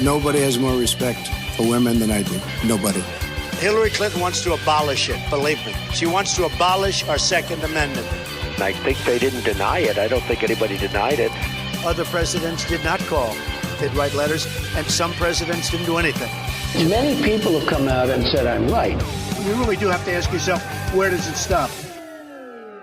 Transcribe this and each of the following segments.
Nobody has more respect for women than I do. Nobody. Hillary Clinton wants to abolish it, believe me. She wants to abolish our Second Amendment. I think they didn't deny it. I don't think anybody denied it. Other presidents did not call. They'd write letters, and some presidents didn't do anything. Many people have come out and said I'm right. You really do have to ask yourself, where does it stop?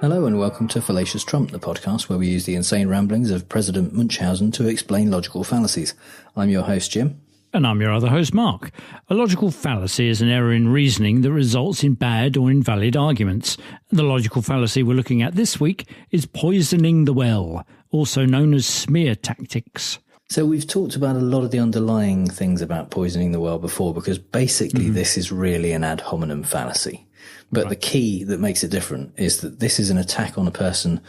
Hello and welcome to Fallacious Trump, the podcast where we use the insane ramblings of President Munchausen to explain logical fallacies. I'm your host, Jim. And I'm your other host, Mark. A logical fallacy is an error in reasoning that results in bad or invalid arguments. The logical fallacy we're looking at this week is poisoning the well, also known as smear tactics. So we've talked about a lot of the underlying things about poisoning the well before, because basically this is really an ad hominem fallacy. But the key that makes it different is that this is an attack on a person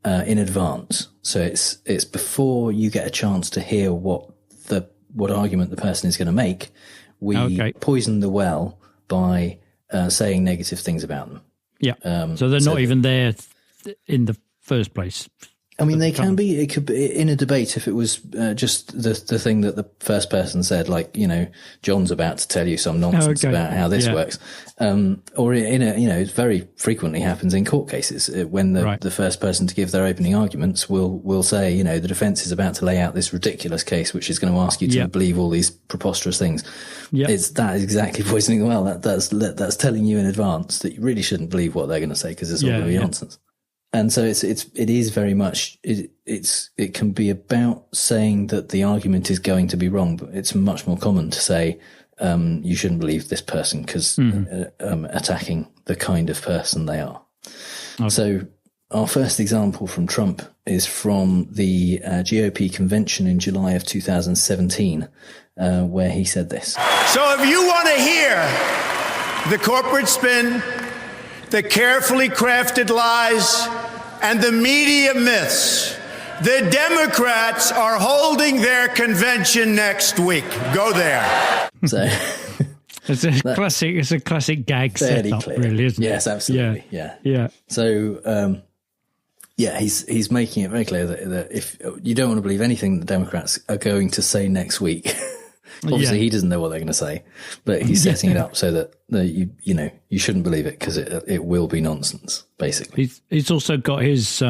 in advance. So it's before you get a chance to hear what argument the person is going to make. We poison the well by saying negative things about them. Yeah. So they're not even there in the first place. I mean, they can be. It could be in a debate if it was just the thing that the first person said, like, you know, John's about to tell you some nonsense about how this works, or in a, you know, it very frequently happens in court cases when the first person to give their opening arguments will say, you know, the defence is about to lay out this ridiculous case which is going to ask you to believe all these preposterous things. That is exactly poisoning the well. That's telling you in advance that you really shouldn't believe what they're going to say because it's all going to be nonsense. And so it is very much, it can be about saying that the argument is going to be wrong, but it's much more common to say, you shouldn't believe this person because, attacking the kind of person they are. Okay. So our first example from Trump is from the GOP convention in July of 2017, where he said this. So if you want to hear the corporate spin, the carefully crafted lies, and the media myths, the Democrats are holding their convention next week. Go there. So it's a classic gag setup, really, isn't it? Yes, absolutely. Yeah. So he's making it very clear that if you don't want to believe anything the Democrats are going to say next week. Obviously, he doesn't know what they're going to say, but he's setting it up so that you shouldn't believe it because it will be nonsense, basically. He's also got his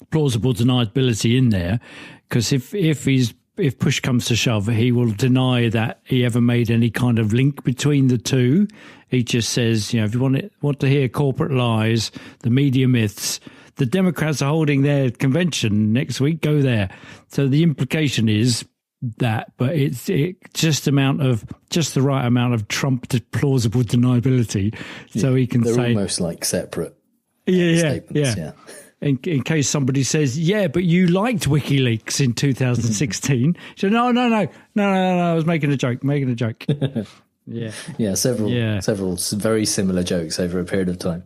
plausible deniability in there, because if push comes to shove, he will deny that he ever made any kind of link between the two. He just says, you know, if you want to hear corporate lies, the media myths, the Democrats are holding their convention next week, go there. So the implication is that, but it's just the right amount of Trump to plausible deniability, so he can they're say almost like separate statements. Yeah. In case somebody says, but you liked WikiLeaks in 2016. So no, I was making a joke. Several very similar jokes over a period of time.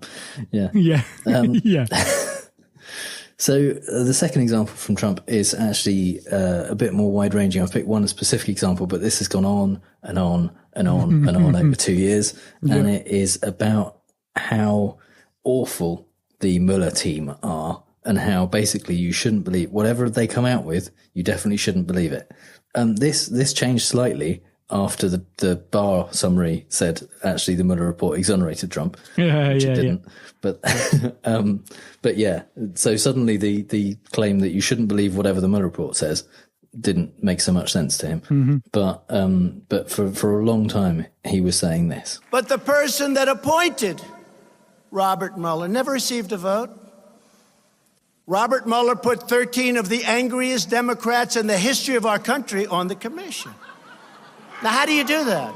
So the second example from Trump is actually a bit more wide-ranging. I've picked one specific example, but this has gone on and on and on and on over 2 years. And it is about how awful the Mueller team are and how basically you shouldn't believe whatever they come out with. You definitely shouldn't believe it. This changed slightly after the Barr summary said actually the Mueller report exonerated Trump, which it didn't. But so suddenly the claim that you shouldn't believe whatever the Mueller report says didn't make so much sense to him. But for a long time he was saying this. But the person that appointed Robert Mueller never received a vote. Robert Mueller put 13 of the angriest Democrats in the history of our country on the commission. Now, how do you do that?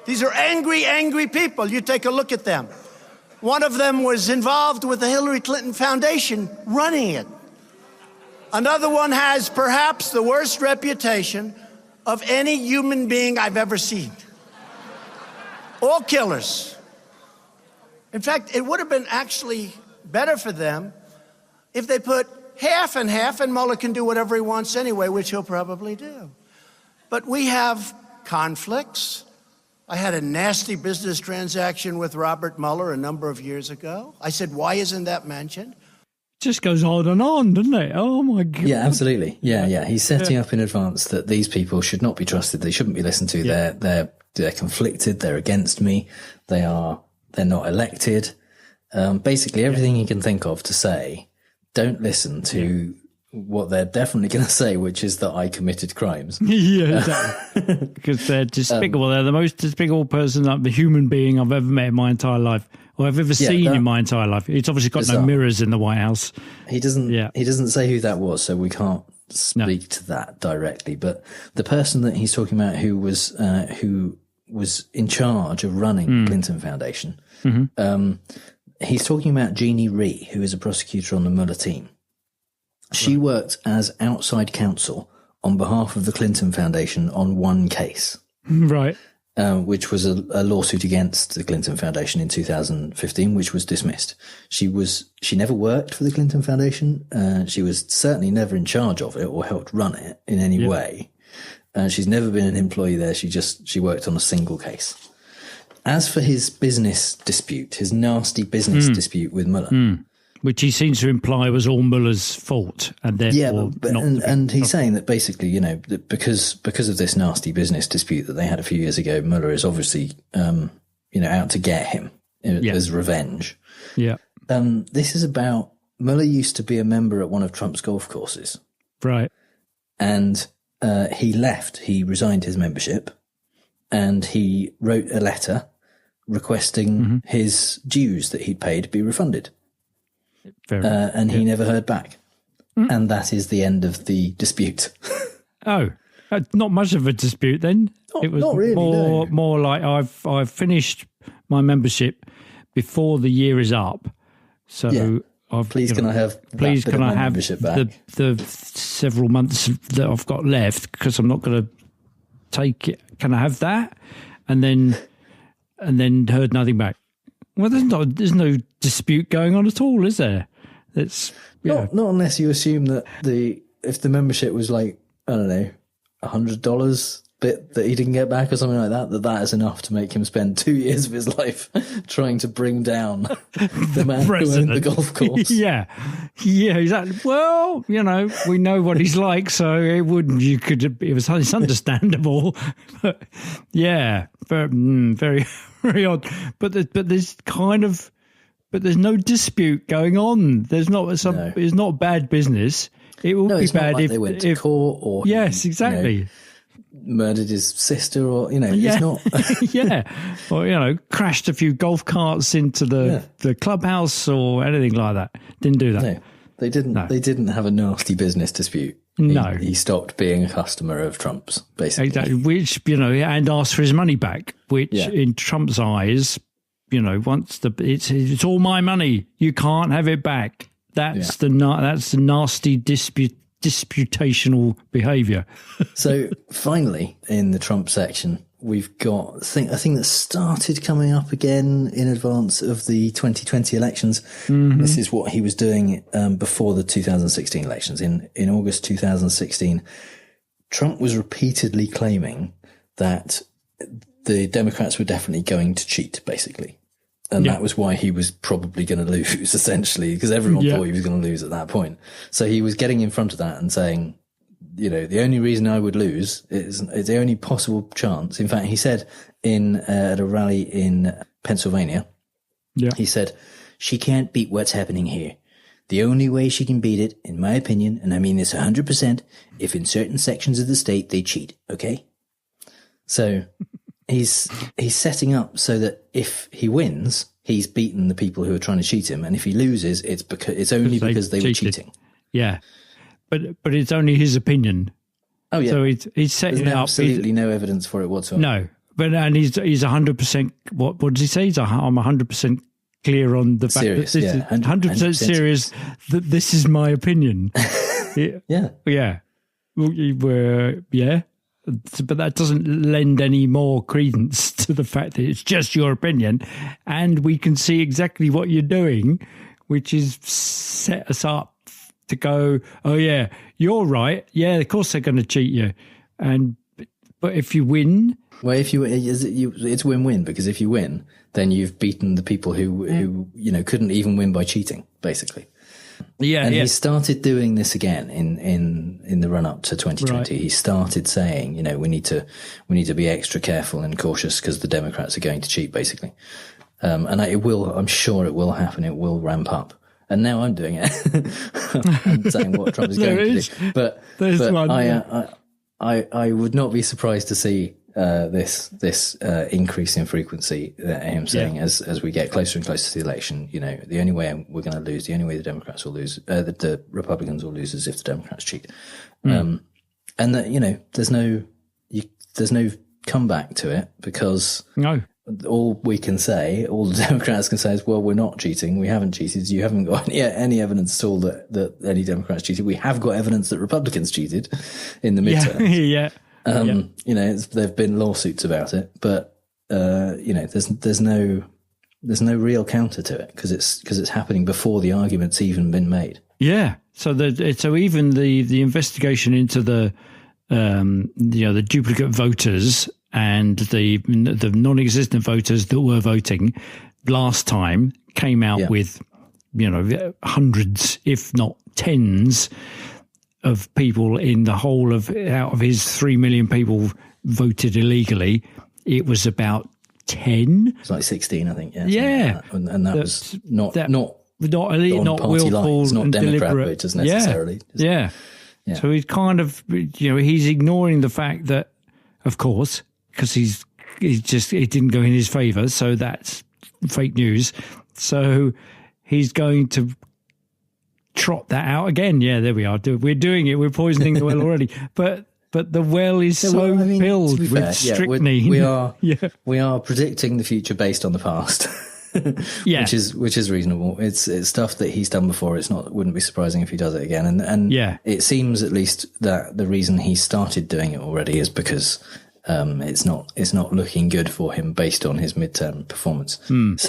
These are angry people. You take a look at them. One of them was involved with the Hillary Clinton Foundation running it. Another one has perhaps the worst reputation of any human being I've ever seen. All killers. In fact, it would have been actually better for them if they put half and half, and Mueller can do whatever he wants anyway, which he'll probably do. But we have conflicts. I had a nasty business transaction with Robert Mueller a number of years ago. I said, why isn't that mentioned? just goes on and on, doesn't it? Oh my God. Yeah, absolutely. Yeah. He's setting up in advance that these people should not be trusted. They shouldn't be listened to. Yeah. They're conflicted. They're against me. They're not elected. Basically everything he can think of to say, don't listen to what they're definitely going to say, which is that I committed crimes. Yeah, exactly. Because they're despicable. They're the most despicable person, like the human being I've ever met in my entire life, or I've ever seen in my entire life. It's obviously got no mirrors in the White House. He doesn't say who that was, so we can't speak to that directly. But the person that he's talking about who was in charge of running the Clinton Foundation, he's talking about Jeannie Rhee, who is a prosecutor on the Mueller team. She worked as outside counsel on behalf of the Clinton Foundation on one case. Right. Which was a lawsuit against the Clinton Foundation in 2015, which was dismissed. She never worked for the Clinton Foundation. She was certainly never in charge of it or helped run it in any way. She's never been an employee there. She worked on a single case. As for his business dispute, his nasty business dispute with Mueller, which he seems to imply was all Mueller's fault, and therefore and he's saying that basically, that because of this nasty business dispute that they had a few years ago, Mueller is obviously out to get him as revenge. Yeah. This is about Mueller used to be a member at one of Trump's golf courses, right? And he left. He resigned his membership, and he wrote a letter requesting his dues that he'd paid be refunded. And he never heard back. And that is the end of the dispute. Oh, not much of a dispute then. It was not really, more like I've finished my membership before the year is up. So can I have membership back? The several months that I've got left, because I'm not going to take it. Can I have that? And then heard nothing back. Well, there's no dispute going on at all, is there? It's not unless you assume that if the membership was like, I don't know, $100 bit that he didn't get back or something like that is enough to make him spend 2 years of his life trying to bring down the man who owned the golf course. Yeah, exactly. Well, we know what he's like, so it's understandable. But yeah, very, very odd. But there's no dispute going on. There's not It's not bad business. It will be bad if they went to court or yes, exactly. Murdered his sister, or it's not. Yeah, or crashed a few golf carts into the clubhouse or anything like that. Didn't do that. No, they didn't. No. They didn't have a nasty business dispute. He stopped being a customer of Trump's, basically. Exactly. Which and asked for his money back. Which in Trump's eyes, once it's all my money, you can't have it back. That's the nasty disputational behaviour. So finally, in the Trump section, we've got a thing that started coming up again in advance of the 2020 elections. This is what he was doing before the 2016 elections. In August 2016, Trump was repeatedly claiming that the Democrats were definitely going to cheat, basically. And that was why he was probably going to lose, essentially, because everyone thought he was going to lose at that point. So he was getting in front of that and saying, the only reason I would lose is the only possible chance. In fact, he said at a rally in Pennsylvania, he said, she can't beat what's happening here. The only way she can beat it, in my opinion, and I mean this 100%, if in certain sections of the state they cheat, okay? So he's setting up so that if he wins, he's beaten the people who are trying to cheat him, and if he loses, it's only because they were cheating. Yeah, but it's only his opinion. Oh yeah. So he's setting There's it up. Absolutely no evidence for it whatsoever. No, and he's 100%. What did he say? I'm 100% clear on the fact that this is 100% serious. That this is my opinion. Yeah. But that doesn't lend any more credence to the fact that it's just your opinion, and we can see exactly what you're doing, which is set us up to go, oh yeah, you're right. Yeah, of course they're going to cheat you, but if you win, well, it's win-win, because if you win, then you've beaten the people who couldn't even win by cheating, basically. Yeah, and he started doing this again in the run up to 2020. Right. He started saying, you know, we need to be extra careful and cautious because the Democrats are going to cheat, basically. And I'm sure it will happen. It will ramp up. And now I'm doing it. I'm saying what Trump is going to do. But I would not be surprised to see this increase in frequency that him saying as we get closer and closer to the election. You know, the only way we're going to lose, the only way the Democrats will lose, the Republicans will lose, is if the Democrats cheat. And that, you know, there's no comeback to it, because all we can say, all the Democrats can say is, well, we're not cheating. We haven't cheated. You haven't got any evidence at all that any Democrats cheated. We have got evidence that Republicans cheated in the midterms. You know, there've been lawsuits about it, but, you know, there's no real counter to it because it's happening before the argument's even been made. Yeah. So even the investigation into the duplicate voters and the non-existent voters that were voting last time came out with, you know, hundreds, if not tens, of people in the whole of, out of his 3 million people voted illegally, it was about 10. It's like 16, I think. Yeah. Like that. And that was not elite, not willful, lines, not and Democrat deliberate voters necessarily. Yeah. So he's kind of, you know, he's ignoring the fact that, of course, because it didn't go in his favour, so that's fake news. So he's going to trot that out again. Yeah, there we are. We're doing it. We're poisoning the well already. But the well is filled with strychnine. We are predicting the future based on the past. which is reasonable. It's stuff that he's done before. Wouldn't be surprising if he does it again. And it seems at least that the reason he started doing it already is because it's not looking good for him based on his midterm performance. It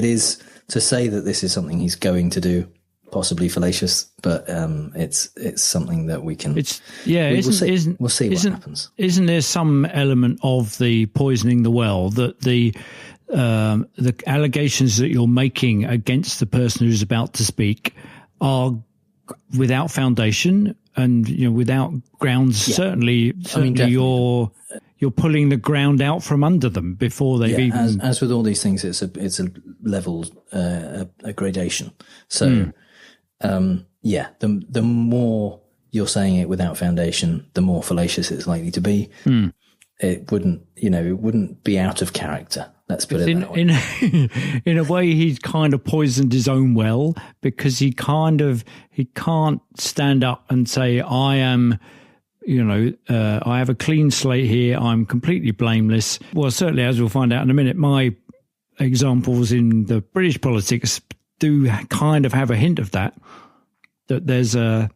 is to say that this is something he's going to do, possibly fallacious, but it's something that we can. We'll see what happens. Isn't there some element of the poisoning the well that the allegations that you're making against the person who's about to speak are without foundation and, you know, without grounds? Yeah. Certainly, you're pulling the ground out from under them before they've even. As with all these things, it's a level, a gradation. So. The more you're saying it without foundation, the more fallacious it's likely to be. It wouldn't be out of character. Let's put it that way. In a way, he's kind of poisoned his own well, because he can't stand up and say, I am, you know, I have a clean slate here. I'm completely blameless. Well, certainly, as we'll find out in a minute, my examples in the British politics do kind of have a hint of that there's a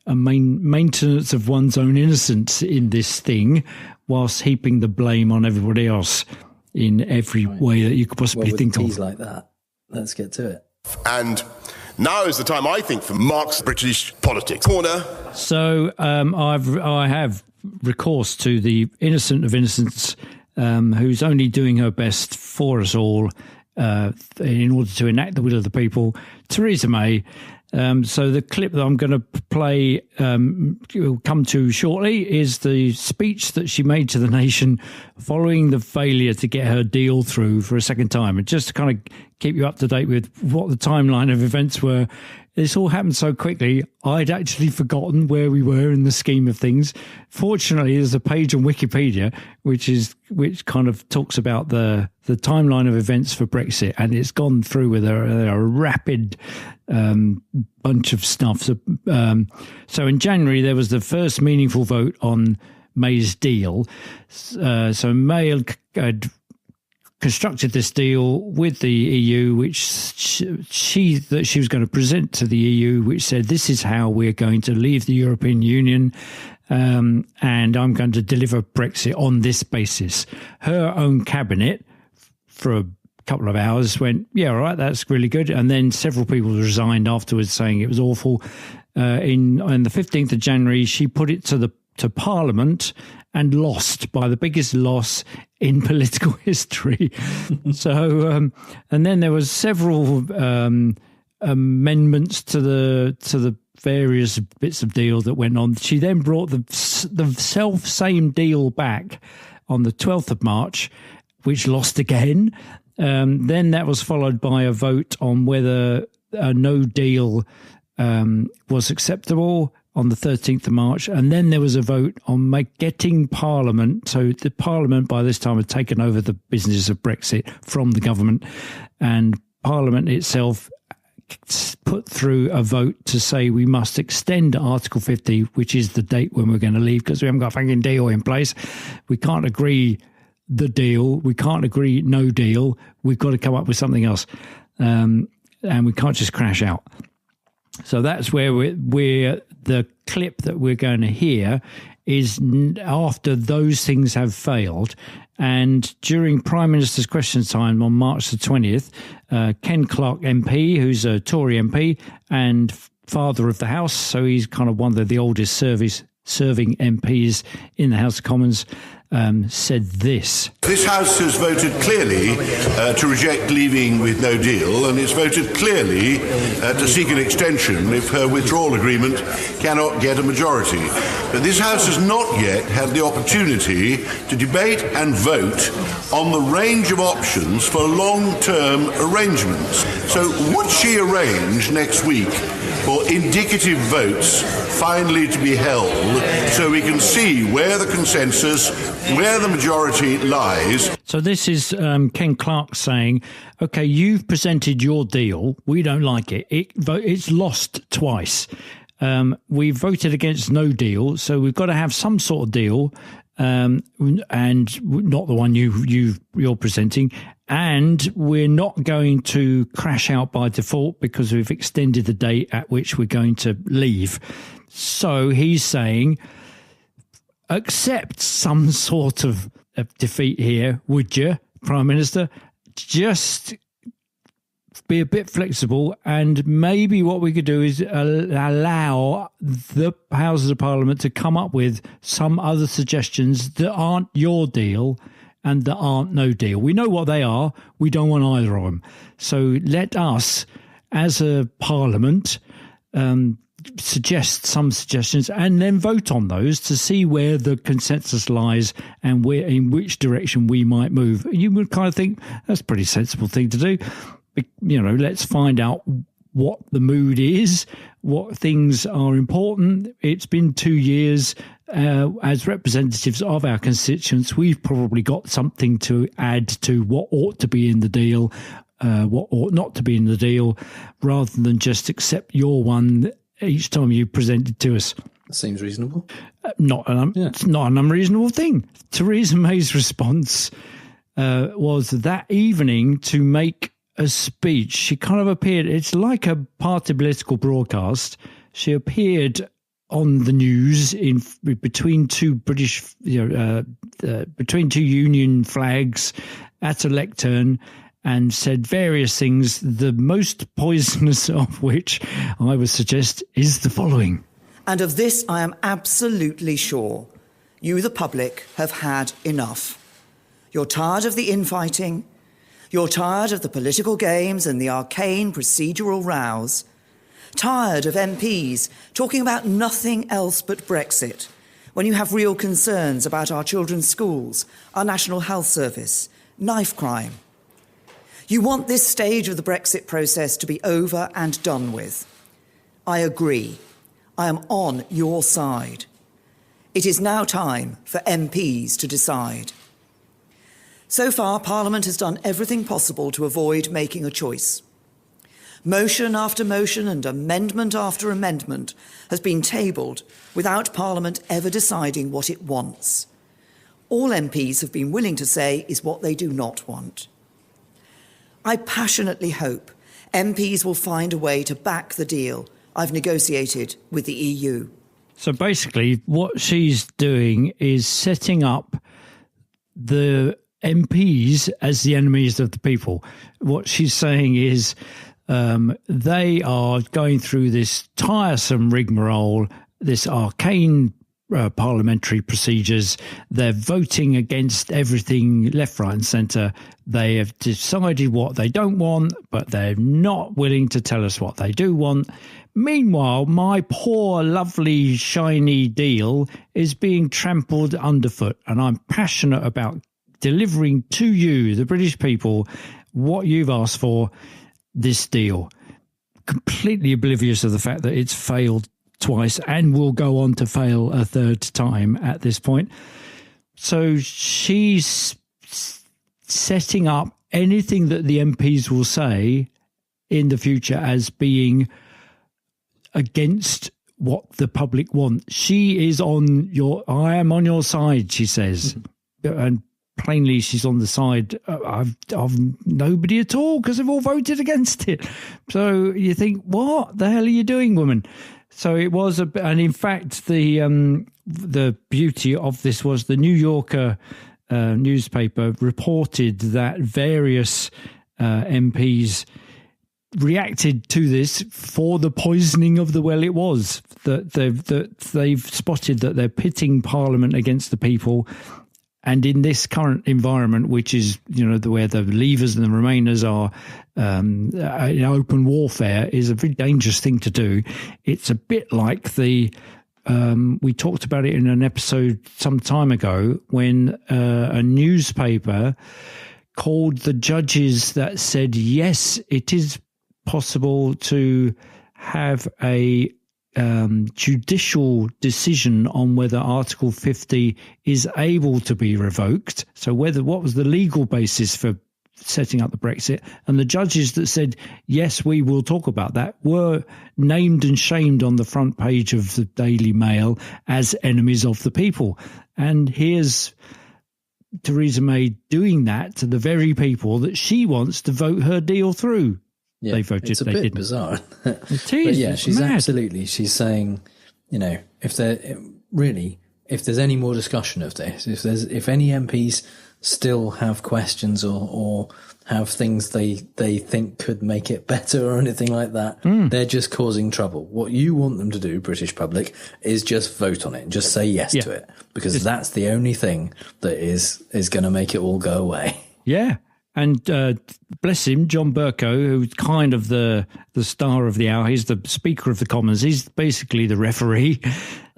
maintenance of one's own innocence in this thing, whilst heaping the blame on everybody else in every way that you could possibly think of. Like that, let's get to it. And now is the time, I think, for Marx's British politics corner. So I have recourse to the innocent of innocents, who's only doing her best for us all, in order to enact the will of the people, Theresa May. So the clip that I'm going to play, we'll come to shortly, is the speech that she made to the nation following the failure to get her deal through for a second time. And just to kind of keep you up to date with what the timeline of events were, this all happened so quickly, I'd actually forgotten where we were in the scheme of things. Fortunately, there's a page on Wikipedia which kind of talks about the timeline of events for Brexit, and it's gone through with a rapid bunch of stuff. So in January, there was the first meaningful vote on May's deal. So May had constructed this deal with the EU, which she was going to present to the EU, which said, this is how we're going to leave the European Union, and I'm going to deliver Brexit on this basis. Her own cabinet, for a couple of hours, went, yeah, all right, that's really good. And then several people resigned afterwards, saying it was awful. On the 15th of January, she put it to Parliament and lost by the biggest loss in political history. So, and then there was several amendments to the various bits of deal that went on. She then brought the same deal back on the 12th of March, which lost again. Then that was followed by a vote on whether a no deal was acceptable on the 13th of March. And then there was a vote on getting Parliament. So the Parliament by this time had taken over the business of Brexit from the government, and Parliament itself put through a vote to say we must extend Article 50, which is the date when we're going to leave, because we haven't got a fucking deal in place. We can't agree the deal. We can't agree no deal. We've got to come up with something else. And we can't just crash out. So that's where we're the clip that we're going to hear is after those things have failed. And during Prime Minister's question time on March the 20th, Ken Clarke MP, who's a Tory MP and father of the House, so he's kind of one of the oldest serving MPs in the House of Commons, said this. This House has voted clearly to reject leaving with no deal, and it's voted clearly to seek an extension if her withdrawal agreement cannot get a majority. But this House has not yet had the opportunity to debate and vote on the range of options for long-term arrangements. So would she arrange next week for indicative votes finally to be held so we can see where the consensus, where the majority lies? So this is Ken Clarke saying, OK, you've presented your deal. We don't like it. It's lost twice. We voted against no deal, so we've got to have some sort of deal, and not the one you're presenting. And we're not going to crash out by default because we've extended the date at which we're going to leave. So he's saying, accept some sort of defeat here, would you, Prime Minister? Just be a bit flexible, and maybe what we could do is allow the Houses of Parliament to come up with some other suggestions that aren't your deal and that aren't no deal. We know what they are. We don't want either of them. So let us, as a Parliament, suggest some suggestions and then vote on those to see where the consensus lies and where in which direction we might move. You would kind of think that's a pretty sensible thing to do. You know, let's find out what the mood is, what things are important. It's been 2 years. As representatives of our constituents, we've probably got something to add to what ought to be in the deal, what ought not to be in the deal, rather than just accept your one each time you present it to us. That seems reasonable. It's not an unreasonable thing. Theresa May's response was that evening to make a speech. She kind of appeared, it's like a party political broadcast. She appeared on the news in between two British, between two Union flags at a lectern, and said various things, the most poisonous of which I would suggest is the following. And of this I am absolutely sure. You, the public, have had enough. You're tired of the infighting. You're tired of the political games and the arcane procedural rows. Tired of MPs talking about nothing else but Brexit when you have real concerns about our children's schools, our National Health Service, knife crime. You want this stage of the Brexit process to be over and done with. I agree. I am on your side. It is now time for MPs to decide. So far, Parliament has done everything possible to avoid making a choice. Motion after motion and amendment after amendment has been tabled without Parliament ever deciding what it wants. All MPs have been willing to say is what they do not want. I passionately hope MPs will find a way to back the deal I've negotiated with the EU. So basically what she's doing is setting up the MPs as the enemies of the people. What she's saying is they are going through this tiresome rigmarole, this arcane parliamentary procedures. They're voting against everything left, right and centre. They have decided what they don't want, but they're not willing to tell us what they do want. Meanwhile, my poor, lovely, shiny deal is being trampled underfoot, and I'm passionate about delivering to you, the British people, what you've asked for, this deal. Completely oblivious of the fact that it's failed twice and will go on to fail a third time at this point. So she's setting up anything that the MPs will say in the future as being against what the public want. She is I am on your side, she says. And plainly she's on the side of nobody at all, because they've all voted against it. So you think, what the hell are you doing, woman? So it was, and in fact, the beauty of this was the New Yorker newspaper reported that various MPs reacted to this for the poisoning of the well. It was that they've spotted that they're pitting Parliament against the people. And in this current environment, which is, where the Leavers and the Remainers are in open warfare, is a very dangerous thing to do. It's a bit like we talked about it in an episode some time ago when a newspaper called the judges that said, yes, it is possible to have a judicial decision on whether Article 50 is able to be revoked. So what was the legal basis for setting up the Brexit? And the judges that said, yes, we will talk about that, were named and shamed on the front page of the Daily Mail as enemies of the people. And here's Theresa May doing that to the very people that she wants to vote her deal through. Yeah, they voted. It's a bit bizarre. It is. But yeah, she's mad. Absolutely. She's saying, if there's any more discussion of this, if any MPs still have questions or have things they think could make it better or anything like that, they're just causing trouble. What you want them to do, British public, is just vote on it and just say yes to it, because that's the only thing that is going to make it all go away. Yeah. And bless him, John Bercow, who's kind of the star of the hour. He's the Speaker of the Commons. He's basically the referee.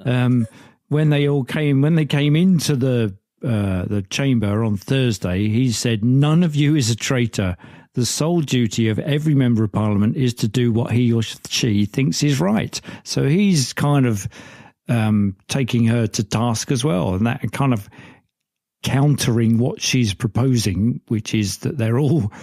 When they came into the chamber on Thursday, he said, "None of you is a traitor. The sole duty of every member of Parliament is to do what he or she thinks is right." So he's kind of taking her to task as well, and that kind of countering what she's proposing, which is that they're all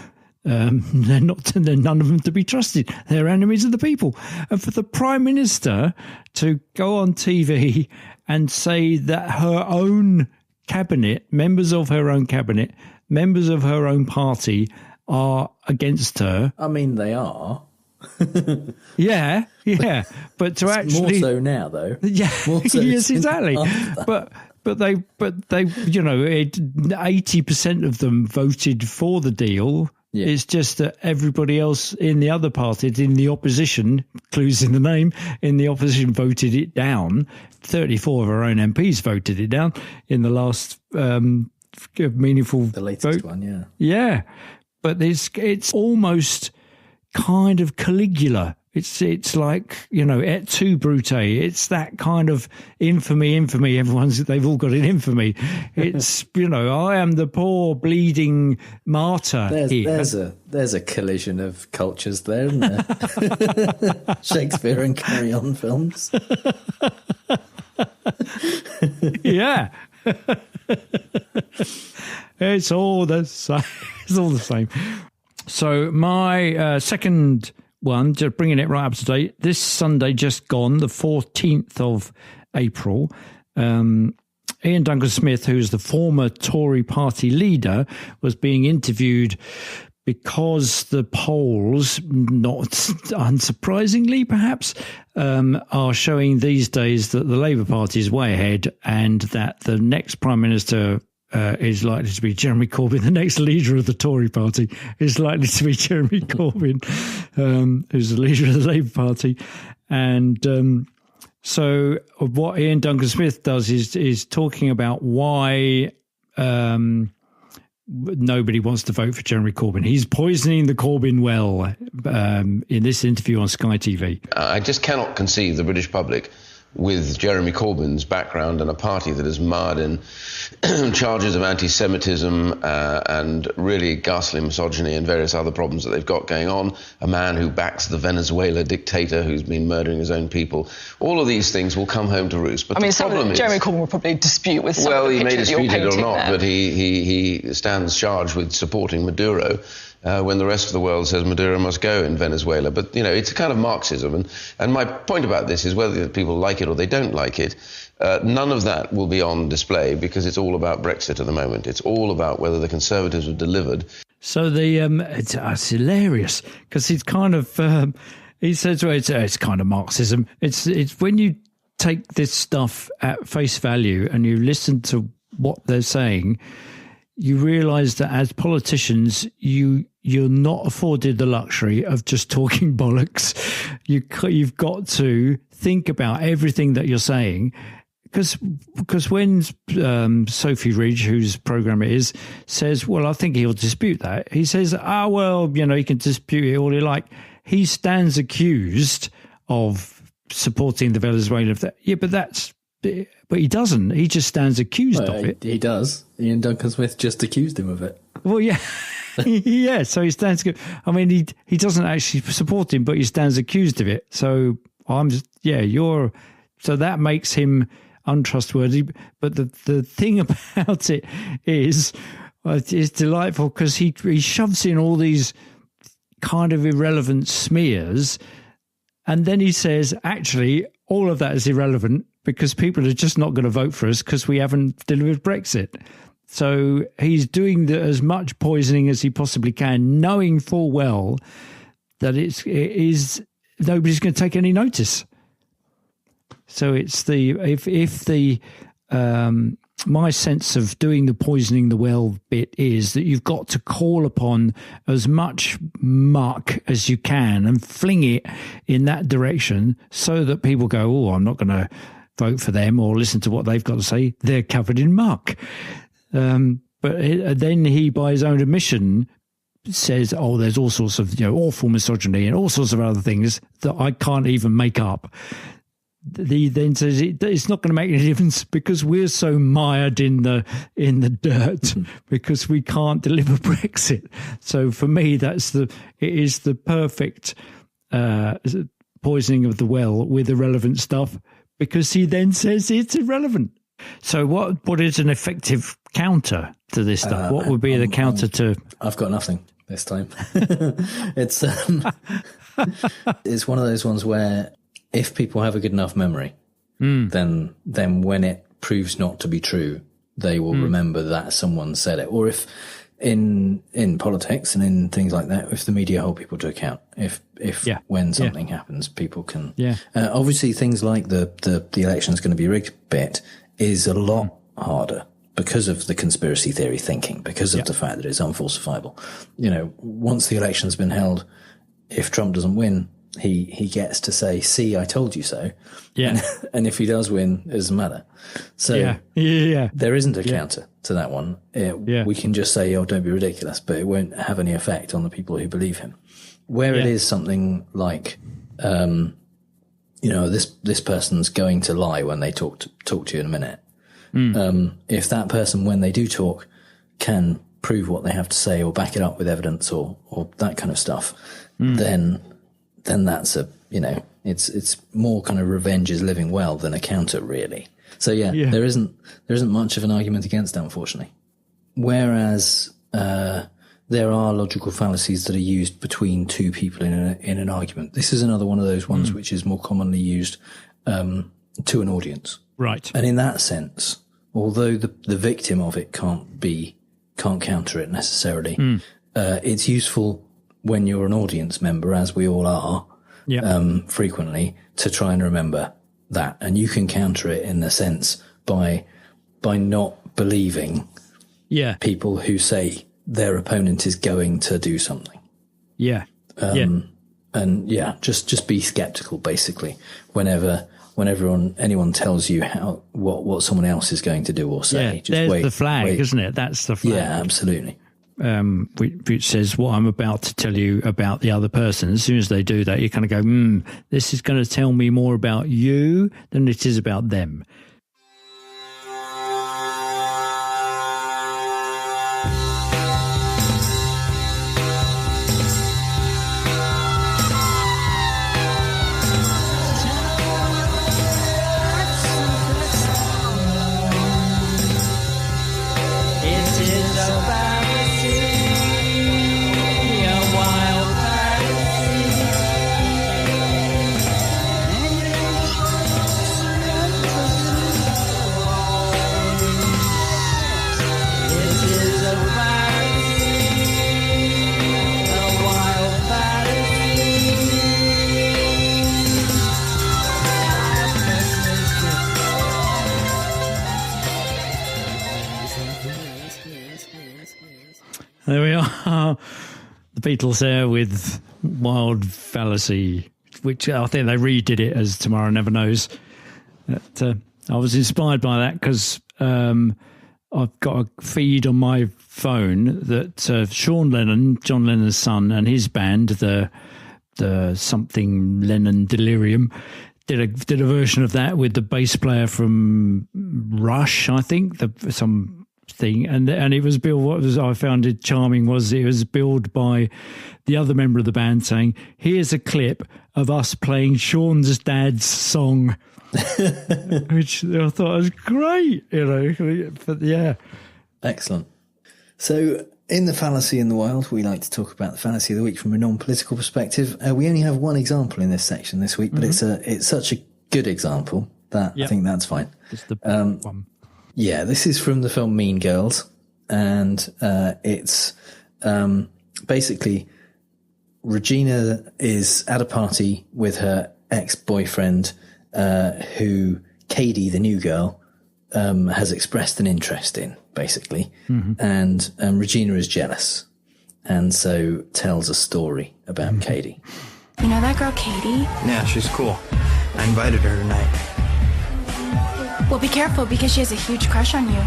they're none of them to be trusted. They're enemies of the people. And for the Prime Minister to go on TV and say that her own cabinet, members of her own cabinet, members of her own party are against her. I mean, they are. yeah. But to actually more so now, though. Yeah. More so yes, exactly. But they 80% of them voted for the deal. Yeah. It's just that everybody else in the other parties, in the opposition, clues in the name, in the opposition voted it down. 34 of our own MPs voted it down in the last meaningful the latest vote. One, yeah. Yeah. But it's almost kind of Caligula. It's like, et tu, Brute. It's that kind of infamy. They've all got an infamy. It's, I am the poor bleeding martyr here. There's a collision of cultures there, isn't there? Shakespeare and Carry On films. Yeah. It's all the same. It's all the same. So my second one, just bringing it right up to date, this Sunday just gone, the 14th of April, Iain Duncan Smith, who's the former Tory party leader, was being interviewed because the polls, not unsurprisingly perhaps, are showing these days that the Labour Party is way ahead and that the next Prime Minister is likely to be Jeremy Corbyn. The next leader of the Tory party is likely to be Jeremy Corbyn, who's the leader of the Labour Party. And So what Iain Duncan Smith does is talking about why nobody wants to vote for Jeremy Corbyn. He's poisoning the Corbyn well in this interview on Sky TV. I just cannot conceive the British public with Jeremy Corbyn's background and a party that is marred in charges of anti-Semitism and really ghastly misogyny and various other problems that they've got going on, a man who backs the Venezuela dictator who's been murdering his own people. All of these things will come home to roost. But I mean, the problem is, Jeremy Corbyn will probably dispute with some of the he may pictures you're dispute it or painting not, there. but he stands charged with supporting Maduro when the rest of the world says Maduro must go in Venezuela. But, you know, it's a kind of Marxism. And my point about this is whether people like it or they don't like it, none of that will be on display because it's all about Brexit at the moment. It's all about whether the Conservatives have delivered. So it's hilarious because he's kind of he says, well, it's kind of Marxism. It's when you take this stuff at face value and you listen to what they're saying, you realise that as politicians, you're not afforded the luxury of just talking bollocks. You've got to think about everything that you're saying. Because when Sophie Ridge, whose programme it is, says, well, I think he'll dispute that, he says, well, you know, he can dispute it all he like. He stands accused of supporting the Venezuelan. Yeah, but he doesn't. He just stands accused of it. He does. Iain Duncan Smith just accused him of it. Well, yeah. Yeah, so he stands... I mean, he doesn't actually support him, but he stands accused of it. So I'm just... Yeah, So that makes him untrustworthy. But the thing about it is it's delightful because he shoves in all these kind of irrelevant smears, and then he says, actually, all of that is irrelevant because people are just not going to vote for us because we haven't delivered Brexit. So he's doing as much poisoning as he possibly can, knowing full well that it is nobody's going to take any notice. So it's my sense of doing the poisoning the well bit is that you've got to call upon as much muck as you can and fling it in that direction so that people go, oh, I'm not going to vote for them or listen to what they've got to say. They're covered in muck. But then he, by his own admission, says, oh, there's all sorts of awful misogyny and all sorts of other things that I can't even make up. He then says it's not going to make any difference because we're so mired in the dirt because we can't deliver Brexit. So for me, it is the perfect poisoning of the well with irrelevant stuff because he then says it's irrelevant. So what is an effective counter to this stuff? What would be the counter to? I've got nothing this time. It's one of those ones where, if people have a good enough memory, then when it proves not to be true, they will remember that someone said it. Or if in politics and in things like that, if the media hold people to account, when something happens, people can. Yeah. Obviously, things like the election is going to be rigged bit is a lot harder because of the conspiracy theory thinking, because of the fact that it's unfalsifiable. Once the election's been held, if Trump doesn't win, he gets to say, see, I told you so. Yeah. And if he does win, it doesn't matter. So there isn't a counter to that one. We can just say, oh, don't be ridiculous, but it won't have any effect on the people who believe him. Where it is something like, this person's going to lie when they talk to you in a minute. If that person, when they do talk, can prove what they have to say or back it up with evidence or that kind of stuff, then that's it's more kind of revenge is living well than a counter, really. So there isn't much of an argument against that, unfortunately. Whereas there are logical fallacies that are used between two people in an argument. This is another one of those ones which is more commonly used to an audience, right? And in that sense, although the victim of it can't counter it necessarily, it's useful when you're an audience member, as we all are, frequently, to try and remember that. And you can counter it in the sense by not believing people who say their opponent is going to do something. And just be skeptical, basically, whenever anyone tells you what someone else is going to do or say. Yeah, there's the flag, isn't it? That's the flag. Yeah, absolutely. Which says what I'm about to tell you about the other person. As soon as they do that, you kind of go, this is going to tell me more about you than it is about them. There we are. The Beatles there with Wild Fallacy, which I think they redid it as Tomorrow Never Knows. I was inspired by that because I've got a feed on my phone that Sean Lennon, John Lennon's son, and his band, the something Lennon Delirium, did a version of that with the bass player from Rush, I think, some thing, and it was billed. What I found it charming was it was billed by the other member of the band saying, "Here's a clip of us playing Sean's dad's song," which I thought was great. But yeah, excellent. So, in the Fallacy in the Wild, we like to talk about the fallacy of the week from a non-political perspective. We only have one example in this section this week, but it's such a good example that I think that's fine. It's the one. Yeah, this is from the film Mean Girls, and it's basically Regina is at a party with her ex-boyfriend, who Katie, the new girl, has expressed an interest in, basically, and Regina is jealous, and so tells a story about Katie. You know that girl Katie? Yeah, she's cool. I invited her tonight. Well, be careful because she has a huge crush on you.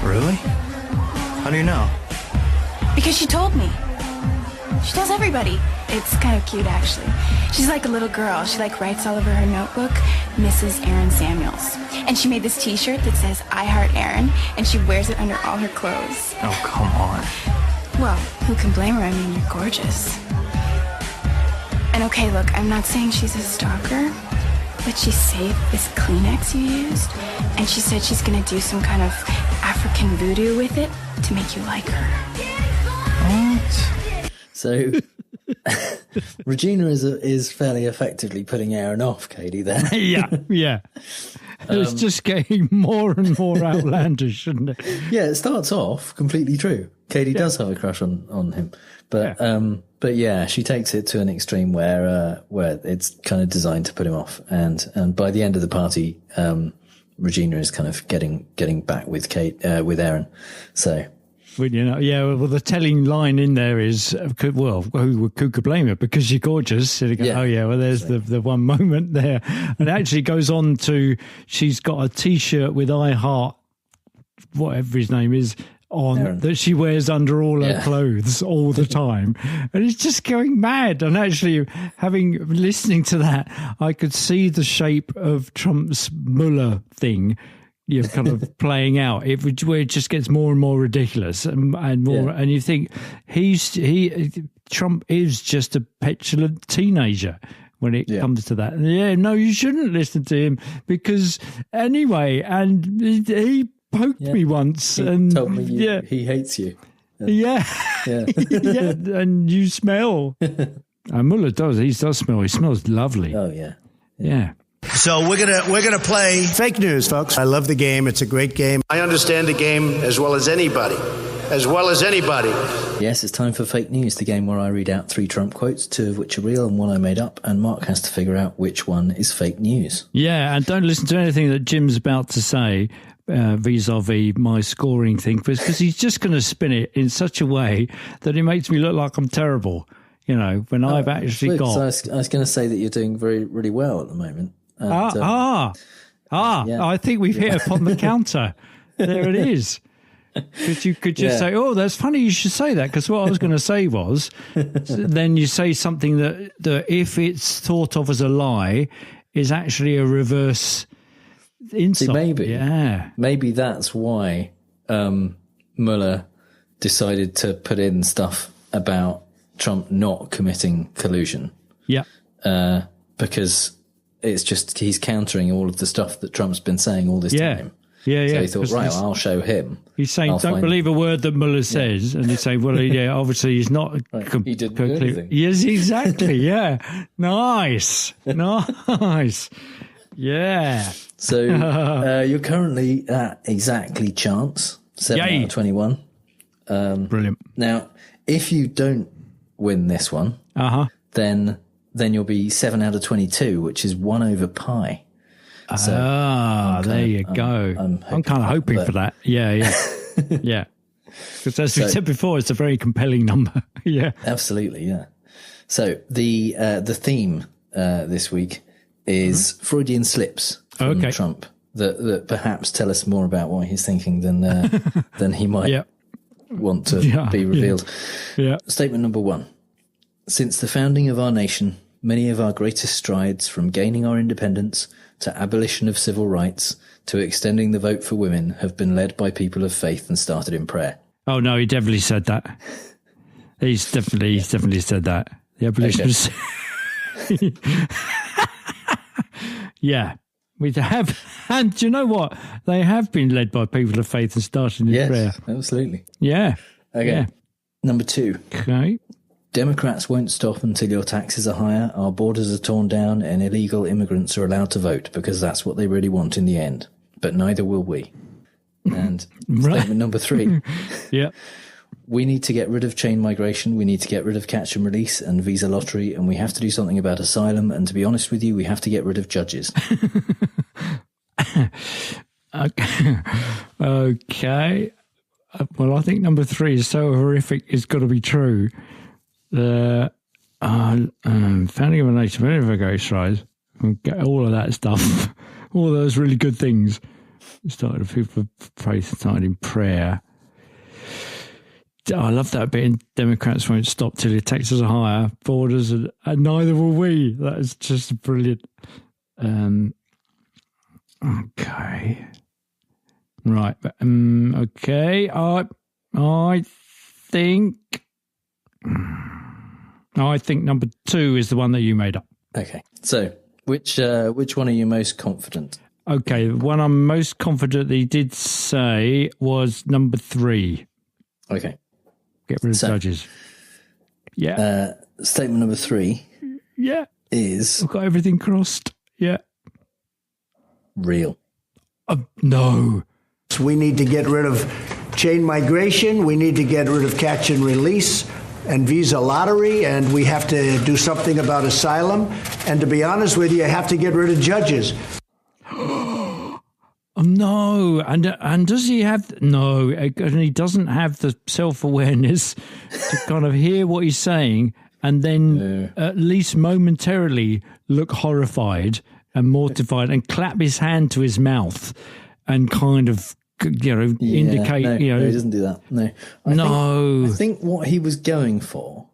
Really? How do you know? Because she told me. She tells everybody. It's kind of cute, actually. She's like a little girl. She writes all over her notebook, Mrs. Aaron Samuels. And she made this t-shirt that says, I Heart Aaron, and she wears it under all her clothes. Oh, come on. Well, who can blame her? I mean, you're gorgeous. And okay, look, I'm not saying she's a stalker, but she saved this Kleenex you used, and she said she's going to do some kind of African voodoo with it to make you like her. What? So, Regina is fairly effectively putting Aaron off, Katie, there. Yeah. It's just getting more and more outlandish, shouldn't it? Yeah, it starts off completely true. Katie does have a crush on him. But yeah, she takes it to an extreme where it's kind of designed to put him off, and by the end of the party, Regina is kind of getting back with Aaron. So, well, the telling line in there is, who could blame her because you're gorgeous? So they go, there's the one moment there, and it actually goes on to she's got a T-shirt with I Heart, whatever his name is, on Aaron, that she wears under all her clothes all the time, and it's just going mad. And actually, listening to that, I could see the shape of Trump's Mueller thing, kind of playing out. Where it just gets more and more ridiculous and more, and you think Trump is just a petulant teenager when it comes to that. And no, you shouldn't listen to him because anyway, and he poked me once and told me he hates you. Yeah. And you smell. And Mueller does. He does smell. He smells lovely. Oh yeah. So we're gonna play fake news, folks. I love the game. It's a great game. I understand the game as well as anybody. Yes, it's time for fake news, the game where I read out 3 Trump quotes, 2 of which are real and 1 I made up, and Mark has to figure out which one is fake news. Yeah, and don't listen to anything that Jim's about to say vis-a-vis my scoring thing, because he's just going to spin it in such a way that it makes me look like I'm terrible, when I've actually got... So I was going to say that you're doing really well at the moment. And, I think we've hit upon the counter. There it is. Because you could just say, "Oh, that's funny. You should say that." Because what I was going to say was, then you say something that if it's thought of as a lie, is actually a reverse insult. See, maybe that's why Mueller decided to put in stuff about Trump not committing collusion. Yeah, because it's just he's countering all of the stuff that Trump's been saying all this time. Yeah, so he thought, right, I'll show him. He's saying, don't believe a word that Mueller says. And he's saying, well, obviously he's not. He didn't do anything. Yes, exactly. Yeah. Nice. Yeah. So you're currently at exactly chance, 7 out of 21. Brilliant. Now, if you don't win this one, then you'll be 7 out of 22, which is 1 over pi. So there you go. I'm kind of hoping for that. Yeah. Yeah. Because as we said before, it's a very compelling number. Yeah. Absolutely, yeah. So the theme this week is Freudian slips from Trump that perhaps tell us more about what he's thinking than he might want to be revealed. Yeah. Statement number 1. Since the founding of our nation, many of our greatest strides, from gaining our independence to abolition of civil rights to extending the vote for women, have been led by people of faith and started in prayer. Oh no, he definitely said that. He's definitely said that. The abolitionists. Okay. Yeah, we have, and do you know what? They have been led by people of faith and started in prayer. Absolutely. Yeah. Okay. Yeah. Number 2. Okay. Democrats won't stop until your taxes are higher, our borders are torn down, and illegal immigrants are allowed to vote, because that's what they really want in the end. But neither will we. And statement number 3. Yeah. We need to get rid of chain migration, we need to get rid of catch and release and visa lottery, and we have to do something about asylum, and to be honest with you, we have to get rid of judges. Okay. Well, I think number 3 is so horrific, it's got to be true. The founding of a nation, very, very great strides, all of that stuff, all those really good things. Started with people of faith, started in prayer. I love that bit in Democrats won't stop till your taxes are higher, borders, and neither will we. That is just brilliant. Okay. Right. Okay. I think number 2 is the one that you made up. Okay. So which one are you most confident? Okay. The one I'm most confident that he did say was number 3. Okay. Get rid of judges. Yeah. Statement number 3. Yeah. Is... I've got everything crossed. Yeah. Real. No. We need to get rid of chain migration. We need to get rid of catch and release and visa lottery. And we have to do something about asylum. And to be honest with you, I have to get rid of judges. No, and does he have no? And he doesn't have the self-awareness to kind of hear what he's saying and then at least momentarily look horrified and mortified and clap his hand to his mouth and kind of indicate. No, he doesn't do that. No, I think what he was going for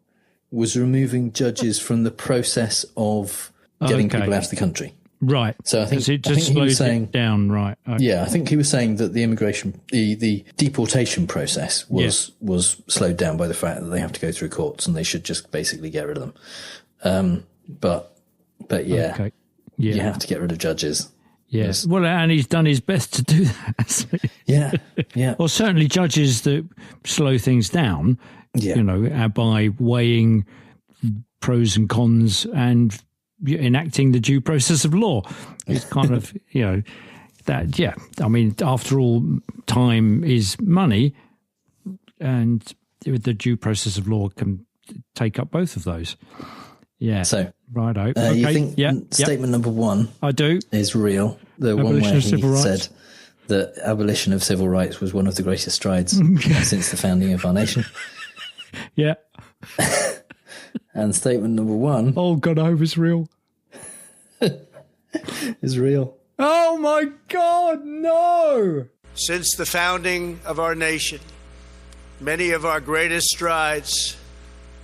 was removing judges from the process of getting people out of the country. Right. So I think it just slows it down. Right. Okay. Yeah, I think he was saying that the immigration, the deportation process was slowed down by the fact that they have to go through courts and they should just basically get rid of them. But yeah, you have to get rid of judges. Yes. Well, and he's done his best to do that. Yeah. Well, certainly judges that slow things down. Yeah. By weighing pros and cons and enacting the due process of law. It's kind of, that, yeah. I mean, after all, time is money, and the due process of law can take up both of those. Yeah. So, righto. You think statement number 1 I do. is real? The one where he said that abolition of civil rights was one of the greatest strides since the founding of our nation. Yeah. And statement number 1. Oh, God, I hope it's real. is real. Oh my God, no! Since the founding of our nation, many of our greatest strides,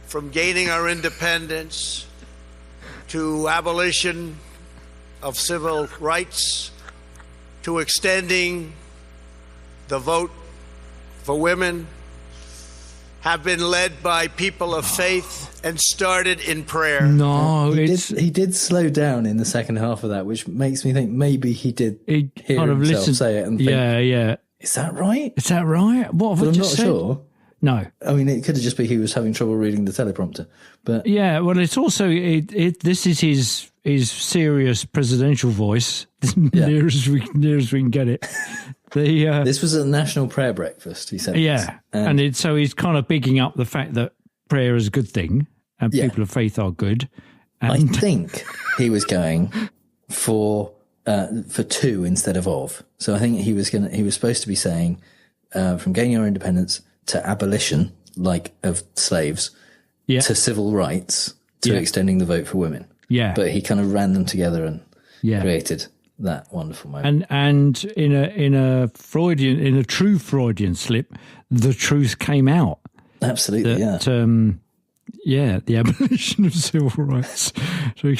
from gaining our independence to abolition of civil rights to extending the vote for women, have been led by people of faith and started in prayer. No, he did slow down in the second half of that, which makes me think maybe he did hear kind of himself say it and think, yeah. Is that right? Is that right? What have I just said? I'm not sure. No. I mean, it could have just been he was having trouble reading the teleprompter. But yeah, well, it's also, this is his serious presidential voice, near as we can get it. This was a national prayer breakfast, he said. Yeah, and so he's kind of bigging up the fact that prayer is a good thing and people of faith are good. And I think he was going for 2 instead of. So I think he was supposed to be saying from gaining our independence to abolition, like of slaves, to civil rights, to extending the vote for women. Yeah, but he kind of ran them together and created that wonderful moment. And in a true Freudian slip, the truth came out. Absolutely, that, the abolition of civil rights. So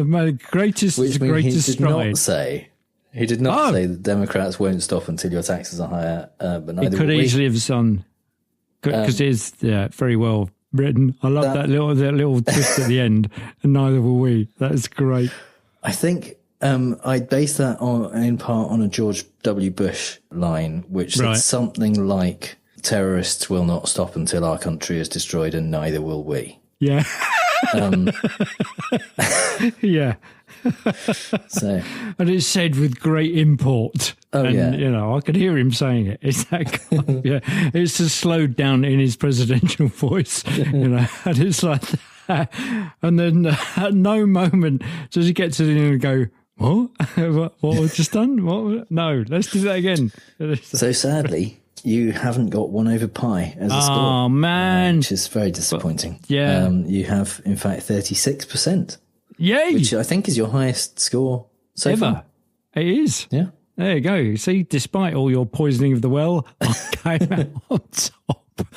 the greatest, Which the greatest he did stride. Not say. He did not say that Democrats won't stop until your taxes are higher, but neither it could will easily have done, because it is very well written. I love that little twist at the end, and neither will we. That's great. I think I based that in part on a George W. Bush line, which said something like, "Terrorists will not stop until our country is destroyed, and neither will we." Yeah. Yeah. So, and it's said with great import. Oh, and, yeah. I could hear him saying it. It's that kind of, it's just slowed down in his presidential voice, and it's like that. And then at no moment does he get to the end and go, what was just done? What? No, let's do that again. So sadly, you haven't got 1 over pi as a score. Oh, man. Which is very disappointing. Yeah. You have, in fact, 36%. Yay! Which I think is your highest score so far. It is. Yeah. There you go. See, despite all your poisoning of the well, I came out on top.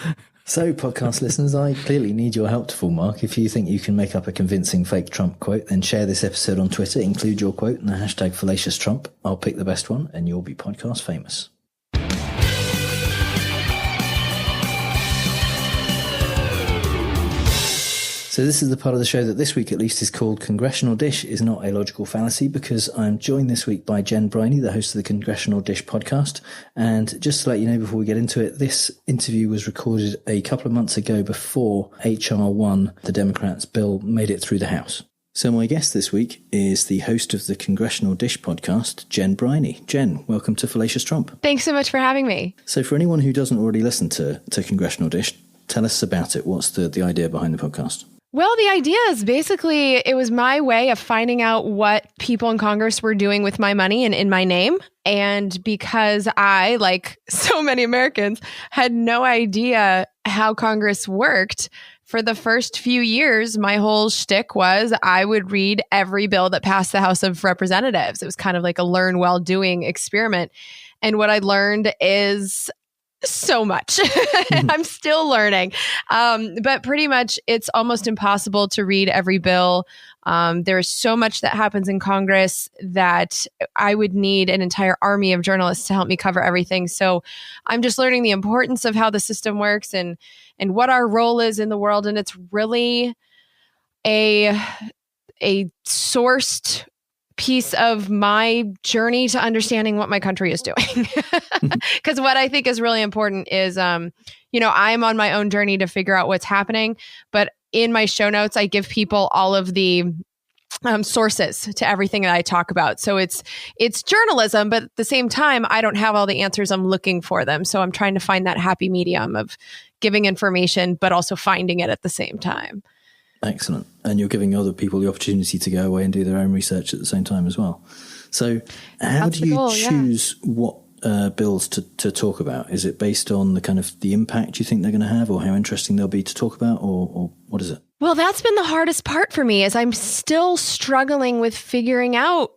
So, podcast listeners, I clearly need your help to full mark. If you think you can make up a convincing fake Trump quote, then share this episode on Twitter, include your quote and the hashtag Fallacious Trump. I'll pick the best one and you'll be podcast famous. So this is the part of the show that this week at least is called Congressional Dish is Not a Logical Fallacy, because I'm joined this week by Jen Briney, the host of the Congressional Dish Podcast. And just to let you know before we get into it, this interview was recorded a couple of months ago before H.R. 1, the Democrats' bill, made it through the House. So my guest this week is the host of the Congressional Dish Podcast, Jen Briney. Jen, welcome to Fallacious Trump. Thanks so much for having me. So for anyone who doesn't already listen to Congressional Dish, tell us about it. What's the idea behind the podcast? Well, the idea is basically it was my way of finding out what people in Congress were doing with my money and in my name. And because I, like so many Americans, had no idea how Congress worked, for the first few years, my whole shtick was I would read every bill that passed the House of Representatives. It was kind of like a learn while doing experiment. And what I learned is so much. I'm still learning. But pretty much it's almost impossible to read every bill. There's so much that happens in Congress that I would need an entire army of journalists to help me cover everything. So I'm just learning the importance of how the system works and what our role is in the world. And it's really a sourced piece of my journey to understanding what my country is doing. Because what I think is really important is, I'm on my own journey to figure out what's happening. But in my show notes, I give people all of the sources to everything that I talk about. So it's journalism, but at the same time, I don't have all the answers. I'm looking for them. So I'm trying to find that happy medium of giving information, but also finding it at the same time. Excellent. And you're giving other people the opportunity to go away and do their own research at the same time as well. So how do you choose what bills to talk about? Is it based on the kind of the impact you think they're going to have, or how interesting they'll be to talk about, or what is it? Well, that's been the hardest part for me, is I'm still struggling with figuring out